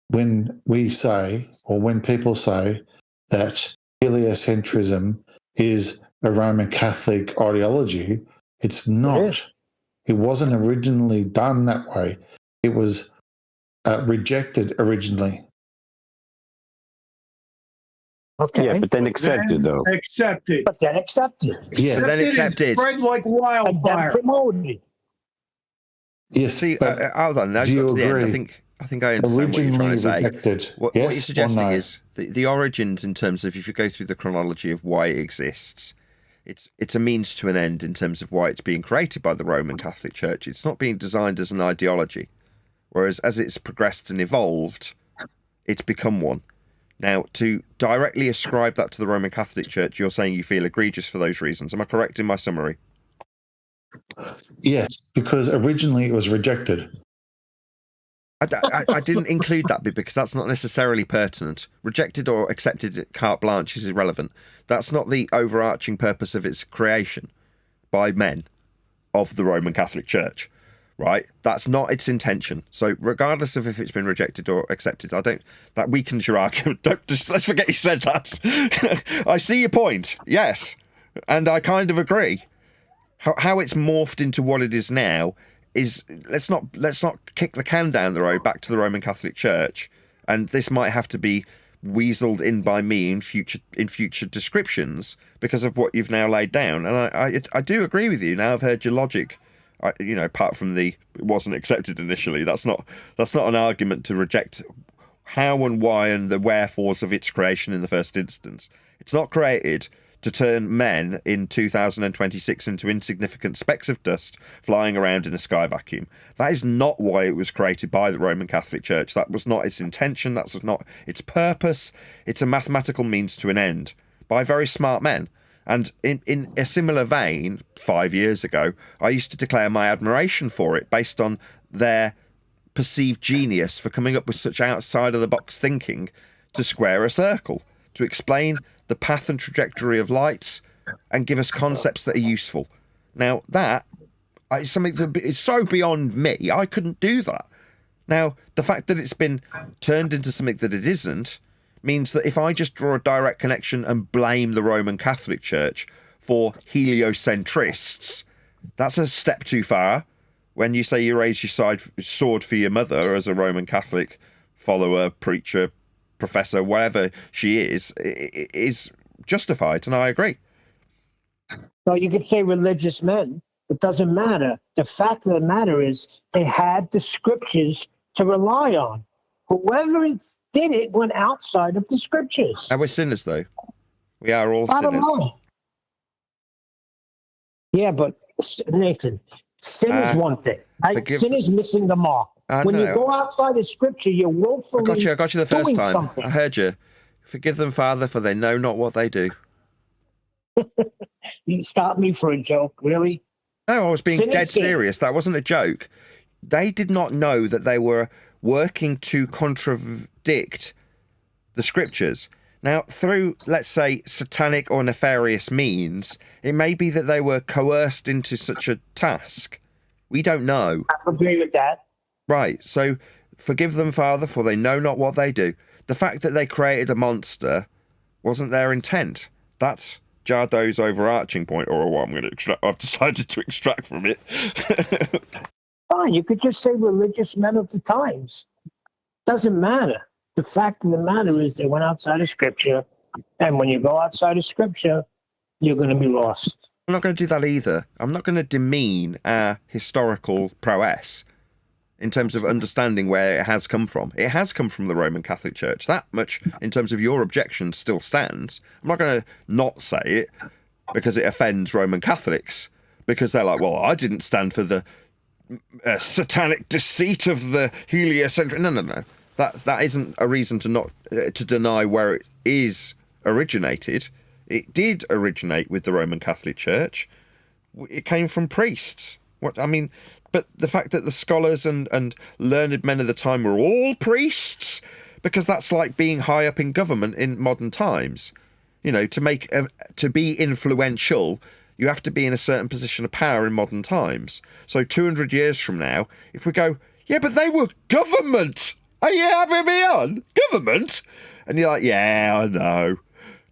when we say, or when people say that heliocentrism is a Roman Catholic ideology, it's not. It wasn't originally done that way. It was rejected originally. Okay. Yeah, but then accepted, though. Accepted. But then accepted. Yeah. Then accepted. Spread like And then wildfire. promoted. Yes. See, but hold on. Now do you got to the end. agree? I think I understand what you're trying to say. Rejected. What Yes you're or suggesting no? is the origins, in terms of, if you go through the chronology of why it exists, it's a means to an end in terms of why it's being created by the Roman Catholic Church. It's not being designed as an ideology, whereas as it's progressed and evolved, it's become one. Now, to directly ascribe that to the Roman Catholic Church, you're saying you feel egregious for those reasons. Am I correct in my summary? Yes, because originally it was rejected. I didn't include that bit because that's not necessarily pertinent. Rejected or accepted carte blanche is irrelevant. That's not the overarching purpose of its creation by men of the Roman Catholic Church, right? That's not its intention. So regardless of if it's been rejected or accepted, that weakens your argument. Let's forget you said that. I see your point, yes, and I kind of agree. How it's morphed into what it is now is, let's not kick the can down the road back to the Roman Catholic Church, and this might have to be weaseled in by me in future descriptions because of what you've now laid down. And I do agree with you. Now I've heard your logic. Apart from it wasn't accepted initially. That's not an argument to reject how and why and the wherefores of its creation in the first instance. It's not created to turn men in 2026 into insignificant specks of dust flying around in a sky vacuum. That is not why it was created by the Roman Catholic Church. That was not its intention. That's not its purpose. It's a mathematical means to an end by very smart men. And in a similar vein, 5 years ago, I used to declare my admiration for it based on their perceived genius for coming up with such outside-of-the-box thinking to square a circle, to explain the path and trajectory of lights and give us concepts that are useful. Now, that is something that is so beyond me, I couldn't do that. Now, the fact that it's been turned into something that it isn't means that if I just draw a direct connection and blame the Roman Catholic Church for heliocentrists, that's a step too far. When you say you raise your sword for your mother as a Roman Catholic follower, preacher, professor, whatever she is justified, and I agree. Well, you could say religious men. It doesn't matter. The fact of the matter is they had the scriptures to rely on. Whoever did it went outside of the scriptures. And we're sinners, though. We are all Bottom sinners. line. Yeah, but Nathan, sin is one thing. Sin is missing the mark. When you go outside the scripture, you're willfully I got you the first time. Something. I heard you. Forgive them, Father, for they know not what they do. You stopped me for a joke, really? No, I was being Sin dead is sin. serious. That wasn't a joke. They did not know that they were working to contradict the scriptures. Now, through, let's say, satanic or nefarious means, it may be that they were coerced into such a task. We don't know. I agree with that. Right, so forgive them, Father, for they know not what they do. The fact that they created a monster wasn't their intent. That's Jardot's overarching point, or what I've decided to extract from it. Fine, you could just say religious men of the times. Doesn't matter. The fact of the matter is they went outside of scripture, and when you go outside of scripture, you're going to be lost. I'm not going to do that either. I'm not going to demean our historical prowess in terms of understanding where it has come from. It has come from the Roman Catholic Church. That much, in terms of your objection, still stands. I'm not going to not say it because it offends Roman Catholics, because they're like, well, I didn't stand for the satanic deceit of the heliocentric. No. That isn't a reason to not to deny where it is originated. It did originate with the Roman Catholic Church. It came from priests. But the fact that the scholars and learned men of the time were all priests, because that's like being high up in government in modern times. You know, to be influential, you have to be in a certain position of power in modern times. So 200 years from now, if we go, yeah, but they were government. Are you having me on? Government? And you're like, yeah, I know.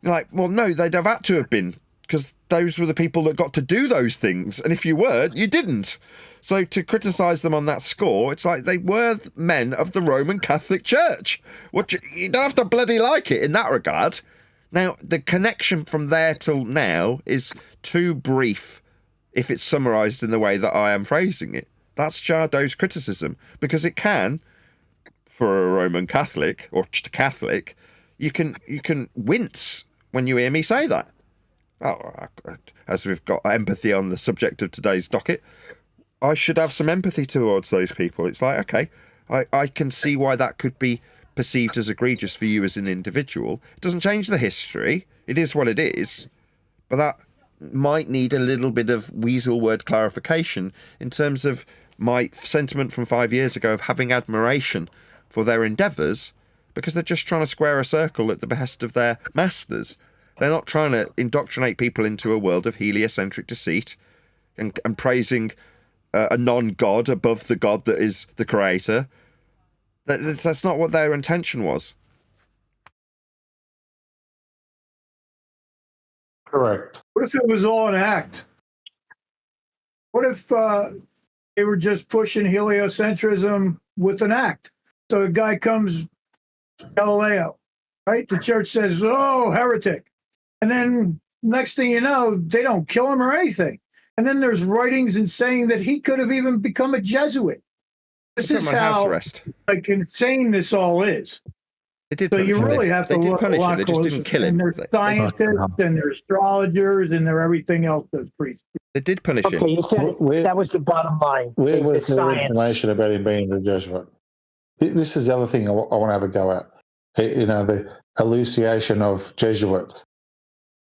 You're like, well, no, they'd have had to have been, because those were the people that got to do those things. And if you weren't, you didn't. So to criticise them on that score, it's like they were men of the Roman Catholic Church. You don't have to bloody like it in that regard. Now, the connection from there till now is too brief if it's summarised in the way that I am phrasing it. That's Jadot's criticism, because it can, for a Roman Catholic, or just a Catholic, you can wince when you hear me say that. Oh, as we've got empathy on the subject of today's docket, I should have some empathy towards those people. It's like, okay, I can see why that could be perceived as egregious for you as an individual. It doesn't change the history. It is what it is. But that might need a little bit of weasel word clarification in terms of my sentiment from 5 years ago of having admiration for their endeavours, because they're just trying to square a circle at the behest of their masters. They're not trying to indoctrinate people into a world of heliocentric deceit and praising a non-god above the god that is the creator. That's not what their intention was. Correct. What if it was all an act? What if they were just pushing heliocentrism with an act? So a guy comes, Galileo, right? The church says, oh, heretic. And then next thing you know, they don't kill him or anything. And then there's writings and saying that he could have even become a Jesuit. This is how like insane this all is. So you really have to look a lot closer. They just didn't kill him. And there's scientists and there's astrologers and there's everything else that's preached. They did punish him. Okay, you said that was the bottom line. Where was the information about him being a Jesuit? This is the other thing I want to have a go at. You know, the elucidation of Jesuit.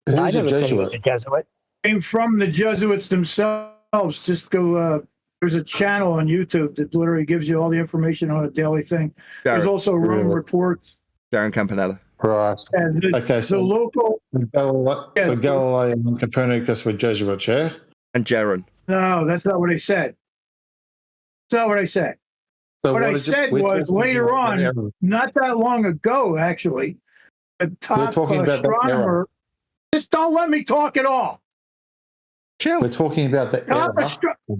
Who's a Jesuit? A Jesuit. Came from the Jesuits themselves. Just go. There's a channel on YouTube that literally gives you all the information on a daily thing. There's also Rome Reports. Darren Campanella. Right. Okay, so the local. So Galileo and Copernicus were Jesuits, yeah? And Jaron. No, that's not what I said. That's not what I said. So what I said was later on, not that long ago, actually, a top astronomer. Just don't let me talk at all. Chill. We're talking about the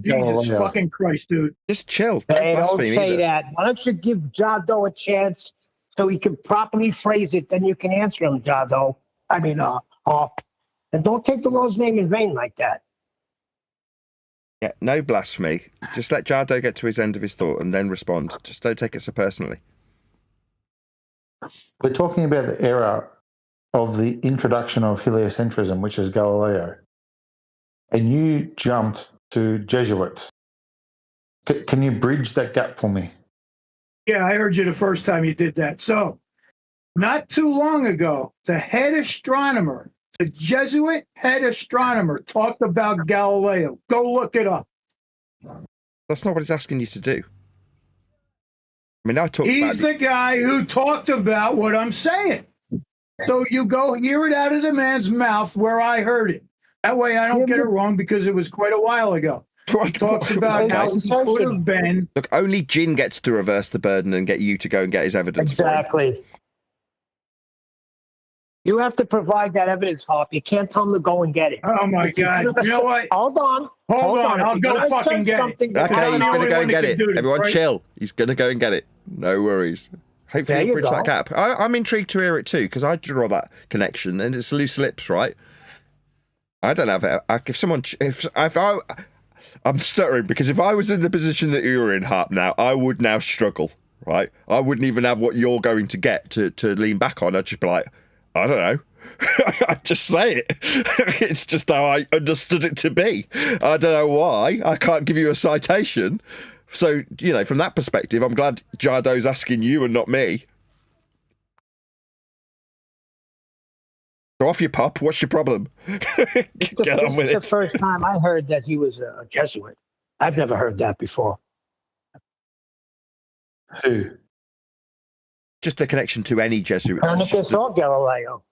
Jesus fucking Christ, dude. Just chill. Hey, don't say that. Why don't you give Jado a chance so he can properly phrase it? Then you can answer him, Jado. I mean, and don't take the Lord's name in vain like that. Yeah, no blasphemy. Just let Jado get to his end of his thought and then respond. Just don't take it so personally. We're talking about the era of the introduction of heliocentrism, which is Galileo. And you jumped to Jesuits. Can you bridge that gap for me? Yeah, I heard you the first time you did that. So, not too long ago, the head astronomer, the Jesuit head astronomer, talked about Galileo. Go look it up. That's not what he's asking you to do. I mean, He's the guy who talked about what I'm saying. So you go hear it out of the man's mouth where I heard it. That way I don't get it wrong because it was quite a while ago. He talks about how he could have been. Look, only Jin gets to reverse the burden and get you to go and get his evidence. Exactly. You have to provide that evidence, Hop. You can't tell him to go and get it. Oh, my God. You know what? Hold on. I'll go fucking get it. Okay, he's going to go and get it. Everyone chill. He's going to go and get it. No worries. Hopefully he'll bridge that gap. I'm intrigued to hear it too, because I draw that connection, and it's loose lips, right? I don't have it. I'm stuttering, because if I was in the position that you're in, Harp, now, I would now struggle, right? I wouldn't even have what you're going to get to lean back on. I'd just be like, I don't know. I just say it. It's just how I understood it to be. I don't know why. I can't give you a citation. So, from that perspective, I'm glad Jardo's asking you and not me. So off you pop. What's your problem? Get on with it. It's the first time I heard that he was a Jesuit. I've never heard that before. Who? Just the connection to any Jesuit. Copernicus or Galileo.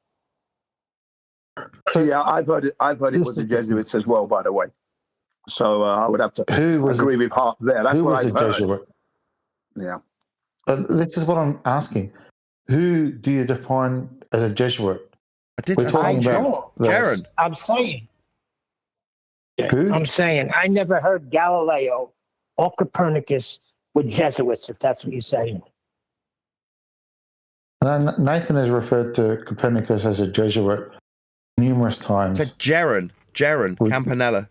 So yeah, I've heard it with the Jesuits as well, by the way. So I would have to agree with Hart there. That's who what was I've a heard. Jesuit? Yeah. This is what I'm asking. Who do you define as a Jesuit? We're talking about Jaron. I'm saying. Who? I'm saying I never heard Galileo or Copernicus with Jesuits, if that's what you're saying. Nathan has referred to Copernicus as a Jesuit numerous times. It's Jaron Campanella.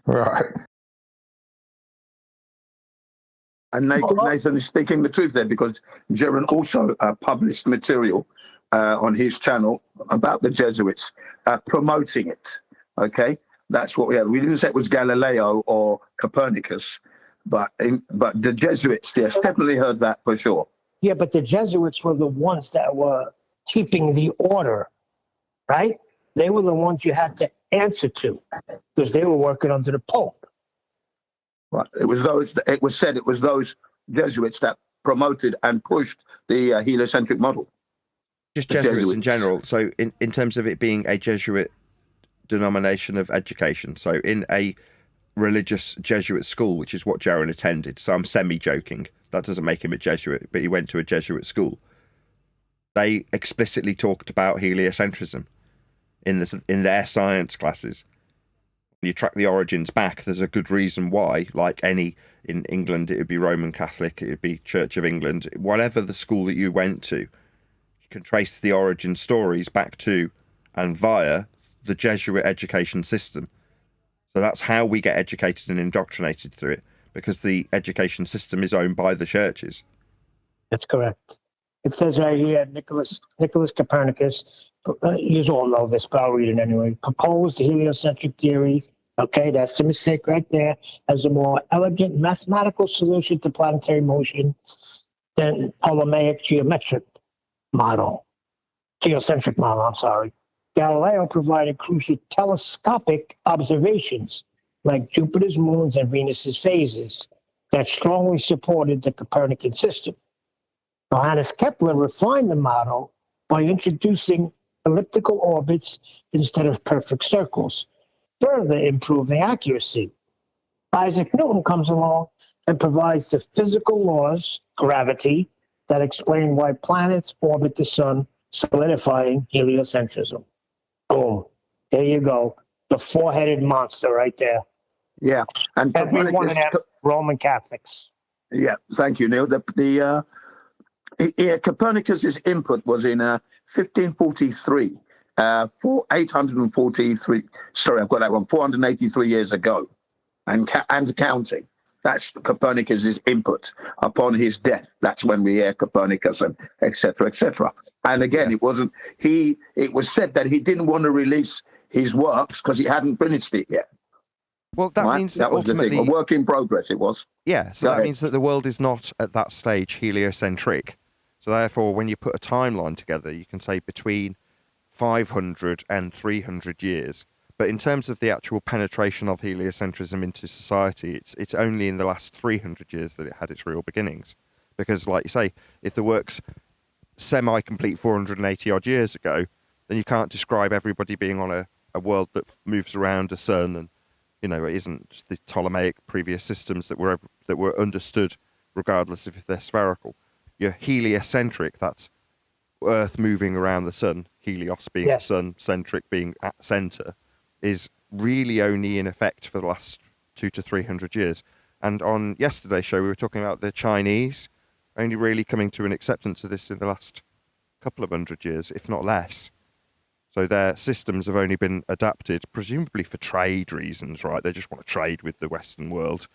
Right. And Nathan is speaking the truth there, because Jaron also published material on his channel about the Jesuits, promoting it. Okay, that's what we had. We didn't say it was Galileo or Copernicus, but the Jesuits, yes, definitely heard that for sure. Yeah, but the Jesuits were the ones that were keeping the order, right? They were the ones you had to answer to because they were working under the Pope. Right. It was those Jesuits that promoted and pushed the heliocentric model. Just Jesuits in general. So in terms of it being a Jesuit denomination of education, so in a religious Jesuit school, which is what Jaron attended, so I'm semi-joking, that doesn't make him a Jesuit, but he went to a Jesuit school, they explicitly talked about heliocentrism in their science classes. When you track the origins back, there's a good reason why. Like in England, it would be Roman Catholic, it would be Church of England, whatever the school that you went to, you can trace the origin stories back to and via the Jesuit education system. So that's how we get educated and indoctrinated through it, because the education system is owned by the churches. That's correct. It says right here, Nicholas Copernicus, you all know this, but I'll read it anyway, proposed the heliocentric theory, okay, that's the mistake right there, as a more elegant mathematical solution to planetary motion than Ptolemaic geocentric model. Galileo provided crucial telescopic observations like Jupiter's moons and Venus's phases that strongly supported the Copernican system. Johannes Kepler refined the model by introducing elliptical orbits instead of perfect circles, further improving accuracy. Isaac Newton comes along and provides the physical laws, gravity, that explain why planets orbit the sun, solidifying heliocentrism. Boom. There you go. The four-headed monster right there. Yeah. And every one of them Roman Catholics. Yeah, thank you, Neil. Copernicus's input was in 1543, 843. Sorry, I've got that wrong. 483 years ago, and counting. That's Copernicus's input upon his death. That's when we hear Copernicus and etc. etc. And again, it wasn't he. It was said that he didn't want to release his works because he hadn't finished it yet. Well, that means that was ultimately the thing. A work in progress. It was. Yeah. So that means that the world is not at that stage heliocentric. So therefore, when you put a timeline together, you can say between 500 and 300 years. But in terms of the actual penetration of heliocentrism into society, it's only in the last 300 years that it had its real beginnings. Because, like you say, if the work's semi-complete 480 odd years ago, then you can't describe everybody being on a world that moves around a sun, and it isn't the Ptolemaic previous systems that were understood, regardless of if they're spherical. You're heliocentric, that's Earth moving around the sun, helios being the sun, centric being at center, is really only in effect for the last 200 to 300 years. And on yesterday's show, we were talking about the Chinese only really coming to an acceptance of this in the last couple of 100 years, if not less. So their systems have only been adapted, presumably for trade reasons, right? They just want to trade with the Western world.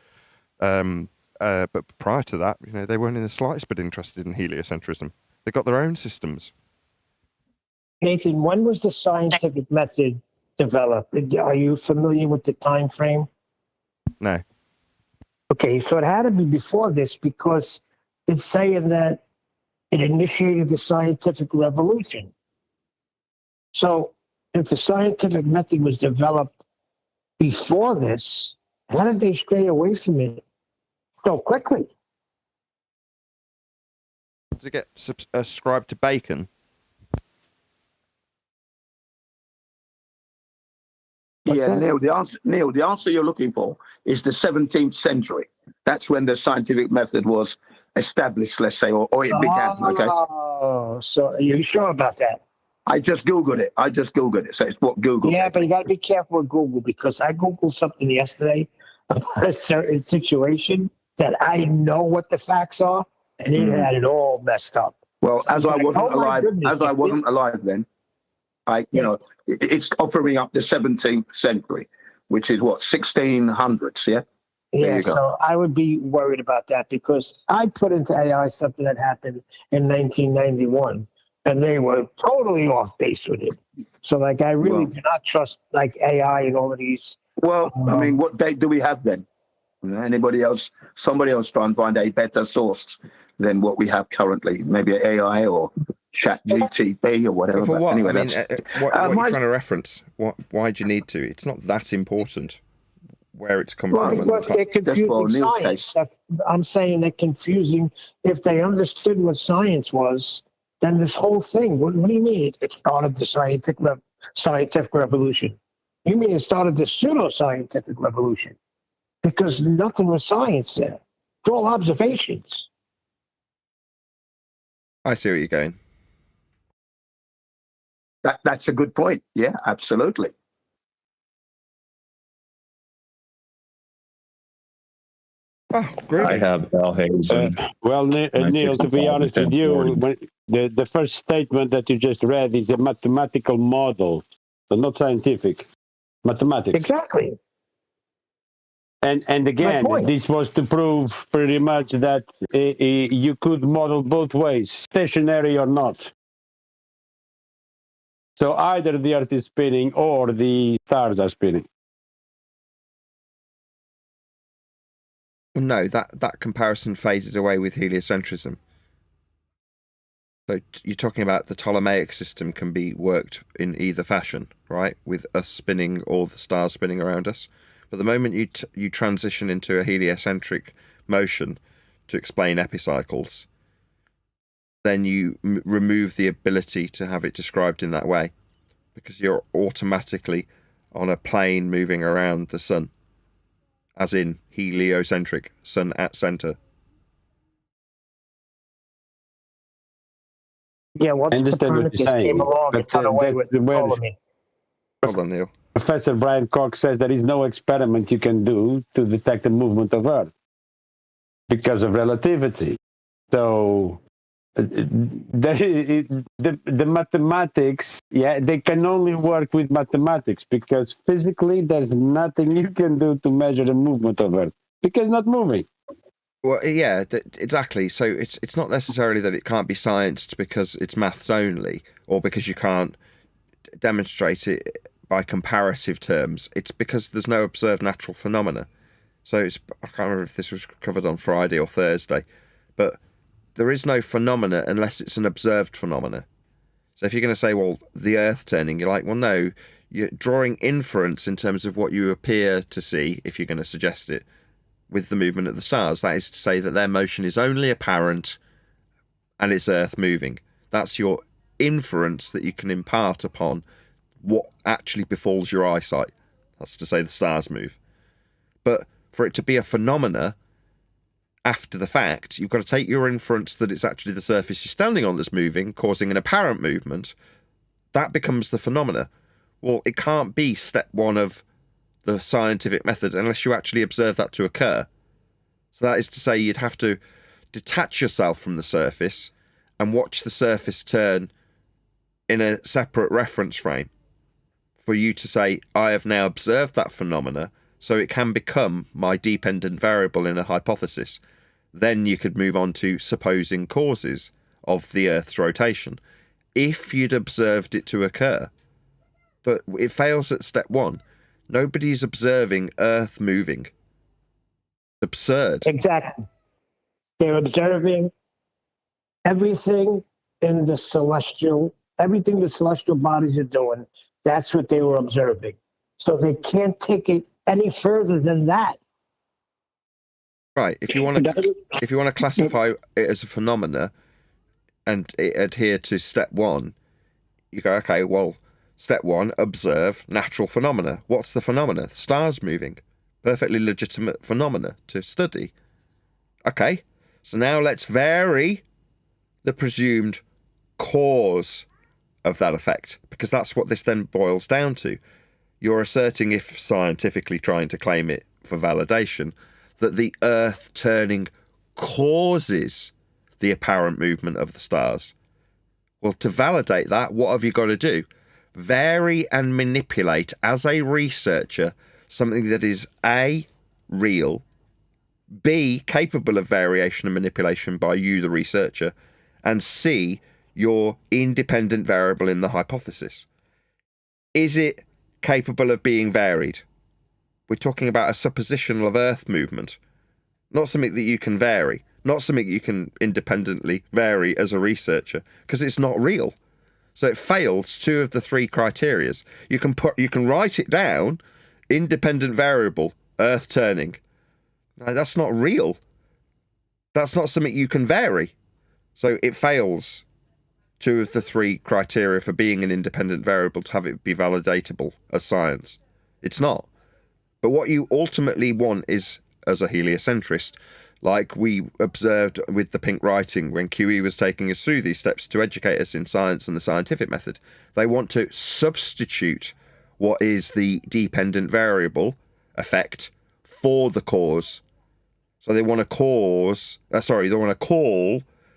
But prior to that, they weren't in the slightest bit interested in heliocentrism. They've got their own systems. Nathan, when was the scientific method developed? Are you familiar with the time frame? No. Okay, so it had to be before this because it's saying that it initiated the scientific revolution. So if the scientific method was developed before this, how did they stray away from it so quickly? To get ascribed to bacon? What's Neil, that? the answer you're looking for is the 17th century. That's when the scientific method was established, let's say, or it began. Okay. Oh, so are you sure about that? I just Googled it. So it's what Google. Yeah, but you got to be careful with Google because I Googled something yesterday about a certain situation that I know what the facts are, and it had it all messed up. Well, So as I like, wasn't oh my alive, goodness, as I wasn't alive then, it's offering up the 17th century, which is what 1600s. Yeah. Yeah, so I would be worried about that because I put into AI something that happened in 1991, and they were totally off base with it. So, like, I really do not trust like AI and all of these. Well, I mean, what date do we have then? Anybody else? Somebody else try and find a better source than what we have currently. Maybe AI or ChatGPT or whatever. For what? Anyway, I mean, what are you trying to reference? Why do you need to? It's not that important where it's come from. Because they're confusing science. I'm saying they're confusing. If they understood what science was, then this whole thing, what do you mean? It started the scientific revolution. You mean it started the pseudo-scientific revolution? Because nothing was science there. It's all observations. I see where you're going. That's a good point. Yeah, absolutely. Oh, really? I have Al Hazen. Well, Neil, to be honest with you, the first statement that you just read is a mathematical model, but not scientific. Mathematics. Exactly. And again, this was to prove pretty much that you could model both ways, stationary or not. So either the Earth is spinning or the stars are spinning. No, that comparison faded away with heliocentrism. So you're talking about the Ptolemaic system can be worked in either fashion, right? With us spinning or the stars spinning around us. But the moment you transition into a heliocentric motion to explain epicycles, then you remove the ability to have it described in that way, because you're automatically on a plane moving around the sun, as in heliocentric, sun at center. Yeah, once Copernicus came along, it got away with Ptolemy. Hold on, Neil. Professor Brian Cox says there is no experiment you can do to detect the movement of Earth because of relativity. So the mathematics, they can only work with mathematics because physically there's nothing you can do to measure the movement of Earth because it's not moving. Well, yeah, exactly. So it's not necessarily that it can't be scienced because it's maths only, or because you can't demonstrate it by comparative terms. It's because there's no observed natural phenomena. So I can't remember if this was covered on Friday or Thursday, but there is no phenomena unless it's an observed phenomena. So if you're going to say, well, the Earth turning, you're like, well, no, you're drawing inference in terms of what you appear to see, if you're going to suggest it, with the movement of the stars. That is to say that their motion is only apparent and it's Earth moving. That's your inference that you can impart upon what actually befalls your eyesight. That's to say the stars move. But for it to be a phenomena after the fact, you've got to take your inference that it's actually the surface you're standing on that's moving, causing an apparent movement. That becomes the phenomena. Well, it can't be step one of the scientific method unless you actually observe that to occur. So that is to say you'd have to detach yourself from the surface and watch the surface turn in a separate reference frame for you to say, I have now observed that phenomena, so it can become my dependent variable in a hypothesis. Then you could move on to supposing causes of the Earth's rotation if you'd observed it to occur. But it fails at step one. Nobody's observing Earth moving. Absurd. Exactly. They're observing everything in the celestial, everything the celestial bodies are doing. That's what they were observing. So they can't take it any further than that. Right. If you want to classify it as a phenomena and adhere to step one, you go, okay, well, step one, observe natural phenomena. What's the phenomena? Stars moving. Perfectly legitimate phenomena to study. Okay, so now let's vary the presumed cause of that effect, because that's what this then boils down to. You're asserting, if scientifically trying to claim it for validation, that the Earth turning causes the apparent movement of the stars. Well, to validate that, what have you got to do? Vary and manipulate, as a researcher, something that is A, real, B, capable of variation and manipulation by you, the researcher, and C, your independent variable in the hypothesis. Is it capable of being varied? We're talking about a suppositional of Earth movement, not something that you can vary, not something you can independently vary as a researcher, because it's not real. So it fails two of the three criterias. You can write it down, independent variable, Earth turning. Now, that's not real. That's not something you can vary. So it fails two of the three criteria for being an independent variable to have it be validatable as science. It's not. But what you ultimately want is, as a heliocentrist, like we observed with the pink writing when QE was taking us through these steps to educate us in science and the scientific method, they want to substitute what is the dependent variable effect for the cause. So they want to call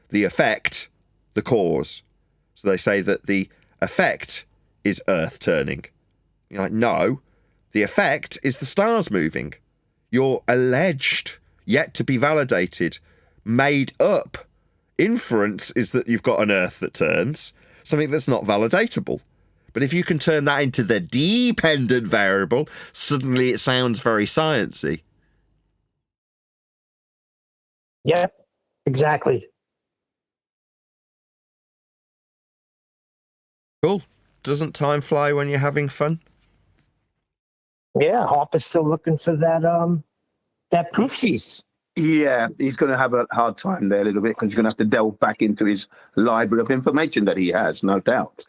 the effect the cause. So they say that the effect is Earth turning. You're like, no, the effect is the stars moving. Your alleged, yet to be validated, made up inference is that you've got an Earth that turns, something that's not validatable. But if you can turn that into the dependent variable, suddenly it sounds very sciencey. Yeah, exactly. Cool. Doesn't time fly when you're having fun? Yeah, Harper's still looking for that proof piece. Yeah, he's going to have a hard time there a little bit because he's going to have to delve back into his library of information that he has, no doubt.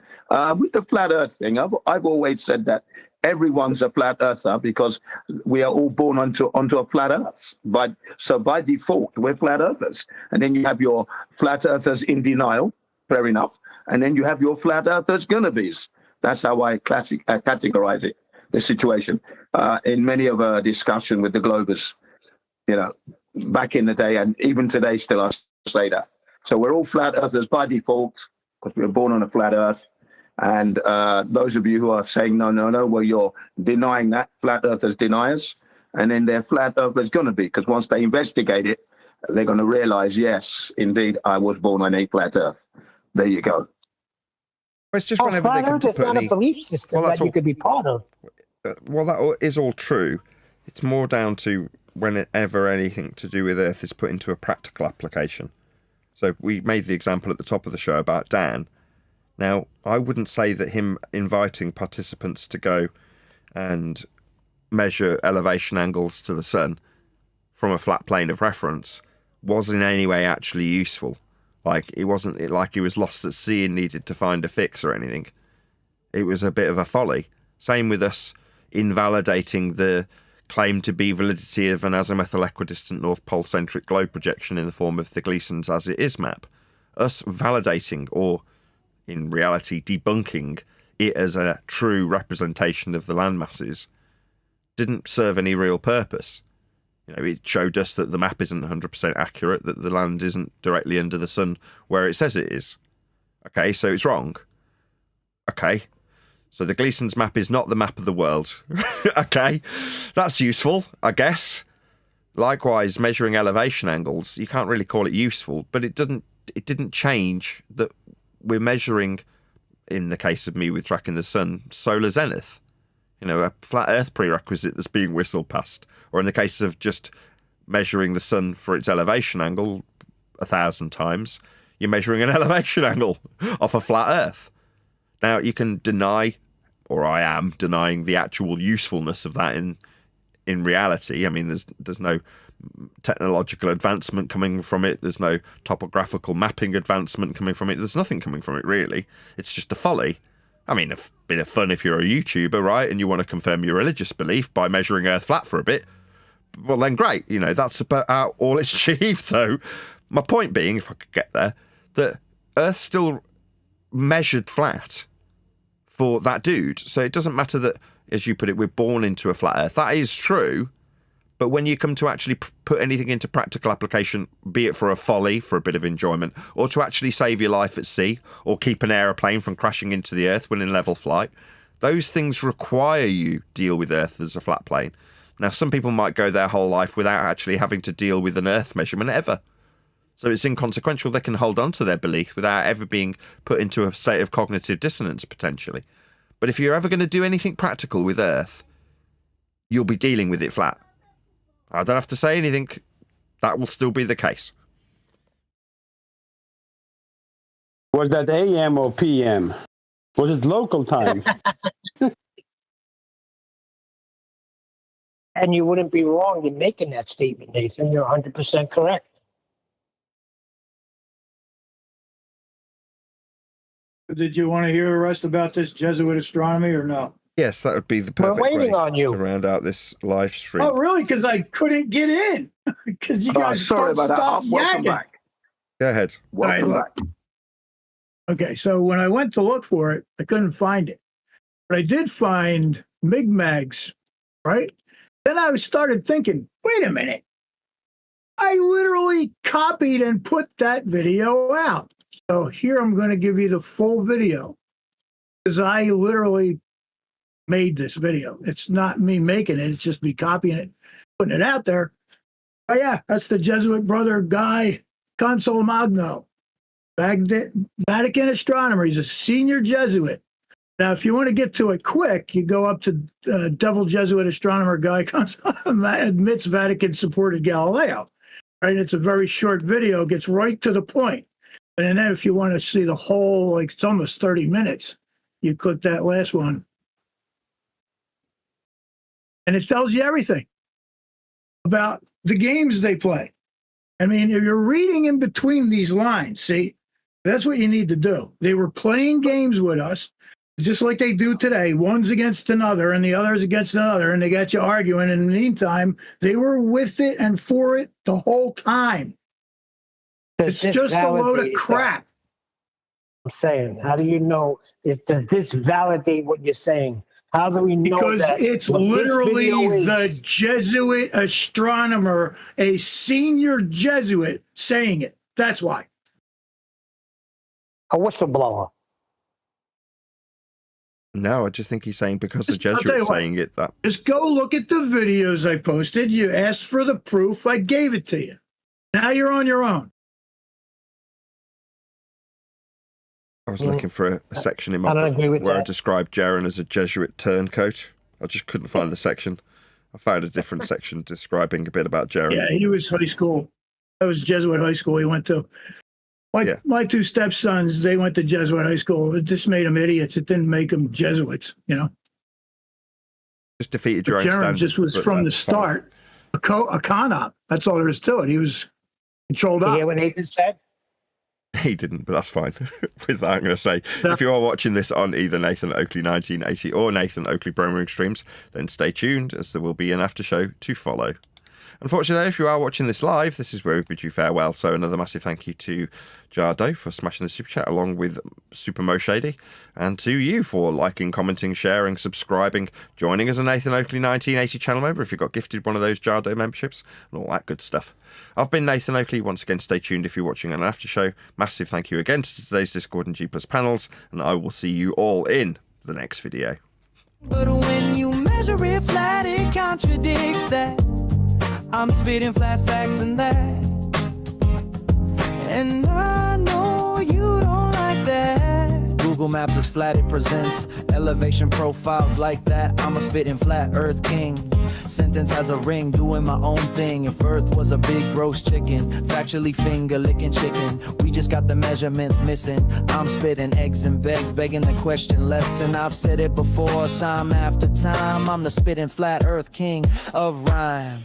With the flat Earth thing, I've always said that everyone's a flat earther because we are all born onto a flat Earth. So by default, we're flat earthers. And then you have your flat earthers in denial, fair enough. And then you have your flat earthers gonnabes. That's how I categorize it, the situation. In many of our discussion with the Globers, back in the day, and even today still I say that. So we're all flat earthers by default because we were born on a flat Earth. And those of you who are saying, no, well, you're denying that. Flat earthers deniers. And then they're flat earthers going to be, because once they investigate it, they're going to realize, yes, indeed, I was born on a flat Earth. There you go. It's just whenever they come to it's not a belief system that you could be part of. Well, that is all true. It's more down to whenever anything to do with Earth is put into a practical application. So we made the example at the top of the show about Dan. Now, I wouldn't say that him inviting participants to go and measure elevation angles to the sun from a flat plane of reference was in any way actually useful. Like, it wasn't like he was lost at sea and needed to find a fix or anything. It was a bit of a folly. Same with us invalidating the claim to be validity of an azimuthal equidistant North Pole centric globe projection in the form of the Gleason's as it is map. Us validating, or in reality debunking, it as a true representation of the land masses didn't serve any real purpose. It showed us that the map isn't 100% accurate, that the land isn't directly under the sun where it says it is. Okay, so it's wrong. Okay, so the Gleason's map is not the map of the world. Okay, that's useful, I guess. Likewise, measuring elevation angles, you can't really call it useful, but it doesn't it didn't change that we're measuring, in the case of me with tracking the sun, solar zenith. You know, a flat Earth prerequisite that's being whistled past. Or in the case of just measuring the sun for its elevation angle 1,000 times, you're measuring an elevation angle off a flat Earth. Now, you can deny, or I am denying, the actual usefulness of that in reality. I mean, there's no technological advancement coming from it. There's no topographical mapping advancement coming from it. There's nothing coming from it, really. It's just a folly. I mean, a bit of fun if you're a YouTuber, right? And you want to confirm your religious belief by measuring Earth flat for a bit. Well, then great. You know, that's about all it's achieved, though. My point being, if I could get there, that Earth still measured flat for that dude. So it doesn't matter that, as you put it, we're born into a flat Earth. That is true. But when you come to actually put anything into practical application, be it for a folly, for a bit of enjoyment, or to actually save your life at sea, or keep an aeroplane from crashing into the Earth when in level flight, those things require you deal with Earth as a flat plane. Now, some people might go their whole life without actually having to deal with an Earth measurement ever. So it's inconsequential. They can hold on to their belief without ever being put into a state of cognitive dissonance, potentially. But if you're ever going to do anything practical with Earth, you'll be dealing with it flat. I don't have to say anything. That will still be the case. Was that AM or PM? Was it local time? And you wouldn't be wrong in making that statement, Nathan. You're 100% correct. Did you want to hear the rest about this Jesuit astronomy or no? Yes, that would be the perfect way to round out this live stream. Oh, really? Because I couldn't get in. Because you guys sorry don't about stop that. Welcome yagging. back. Go ahead. Welcome All right, back. Okay, so when I went to look for it, I couldn't find it. But I did find Mi'kmags, right? Then I started thinking, wait a minute. I literally copied and put that video out. So here I'm going to give you the full video. Because I literally made this video. It's not me making it. It's just me copying it, putting it out there. Oh, yeah, that's the Jesuit brother Guy Consul Magno, Vatican astronomer. He's a senior Jesuit. Now, if you want to get to it quick, you go up to Devil Jesuit astronomer Guy Consul admits Vatican supported Galileo. Right? It's a very short video, gets right to the point. And then if you want to see the whole, like it's almost 30 minutes, you click that last one. And it tells you everything about the games they play. I mean, if you're reading in between these lines, see, that's what you need to do. They were playing games with us, just like they do today. One's against another and the other's against another, and they got you arguing. In the meantime, they were with it and for it the whole time. It's just a load of crap. I'm saying, how do you know? Does this validate what you're saying? How do we know because that? It's literally the Jesuit astronomer, a senior Jesuit, saying it. That's why. A whistleblower. No, I just think he's saying because the Jesuit's saying it. That just go look at the videos I posted. You asked for the proof. I gave it to you. Now you're on your own. I was looking for a section in my book where I described Jaron as a Jesuit turncoat. I just couldn't find the section. I found a different section describing a bit about Jaron. Yeah, he was high school. That was Jesuit high school he went to. My two stepsons, they went to Jesuit high school. It just made them idiots. It didn't make them Jesuits, you know. Just defeated your own Jaron standards. just was from the start a con op. That's all there is to it. He was controlled up. You hear what Nathan said? He didn't, but that's fine. With that, I'm going to say, if you are watching this on either Nathan Oakley 1980 or Nathan Oakley Bromering streams, then stay tuned, as there will be an after show to follow. Unfortunately, if you are watching this live, this is where we bid you farewell. So another massive thank you to Jardo for smashing the super chat, along with Super Mo Shady, and to you for liking, commenting, sharing, subscribing, joining as a Nathan Oakley 1980 channel member if you got gifted one of those Jardo memberships, and all that good stuff. I've been Nathan Oakley. Once again, stay tuned if you're watching an after show. Massive thank you again to today's Discord and G+ panels, and I will see you all in the next video. But when you measure it flat, it contradicts that. I'm spitting flat facts and that. And I Maps is flat, it presents elevation profiles like that. I'm a spitting flat earth king. Sentence has a ring, doing my own thing. If earth was a big roast chicken, factually finger licking chicken, we just got the measurements missing. I'm spitting eggs and begs, begging the question lesson. I've said it before, time after time. I'm the spitting flat earth king of rhyme.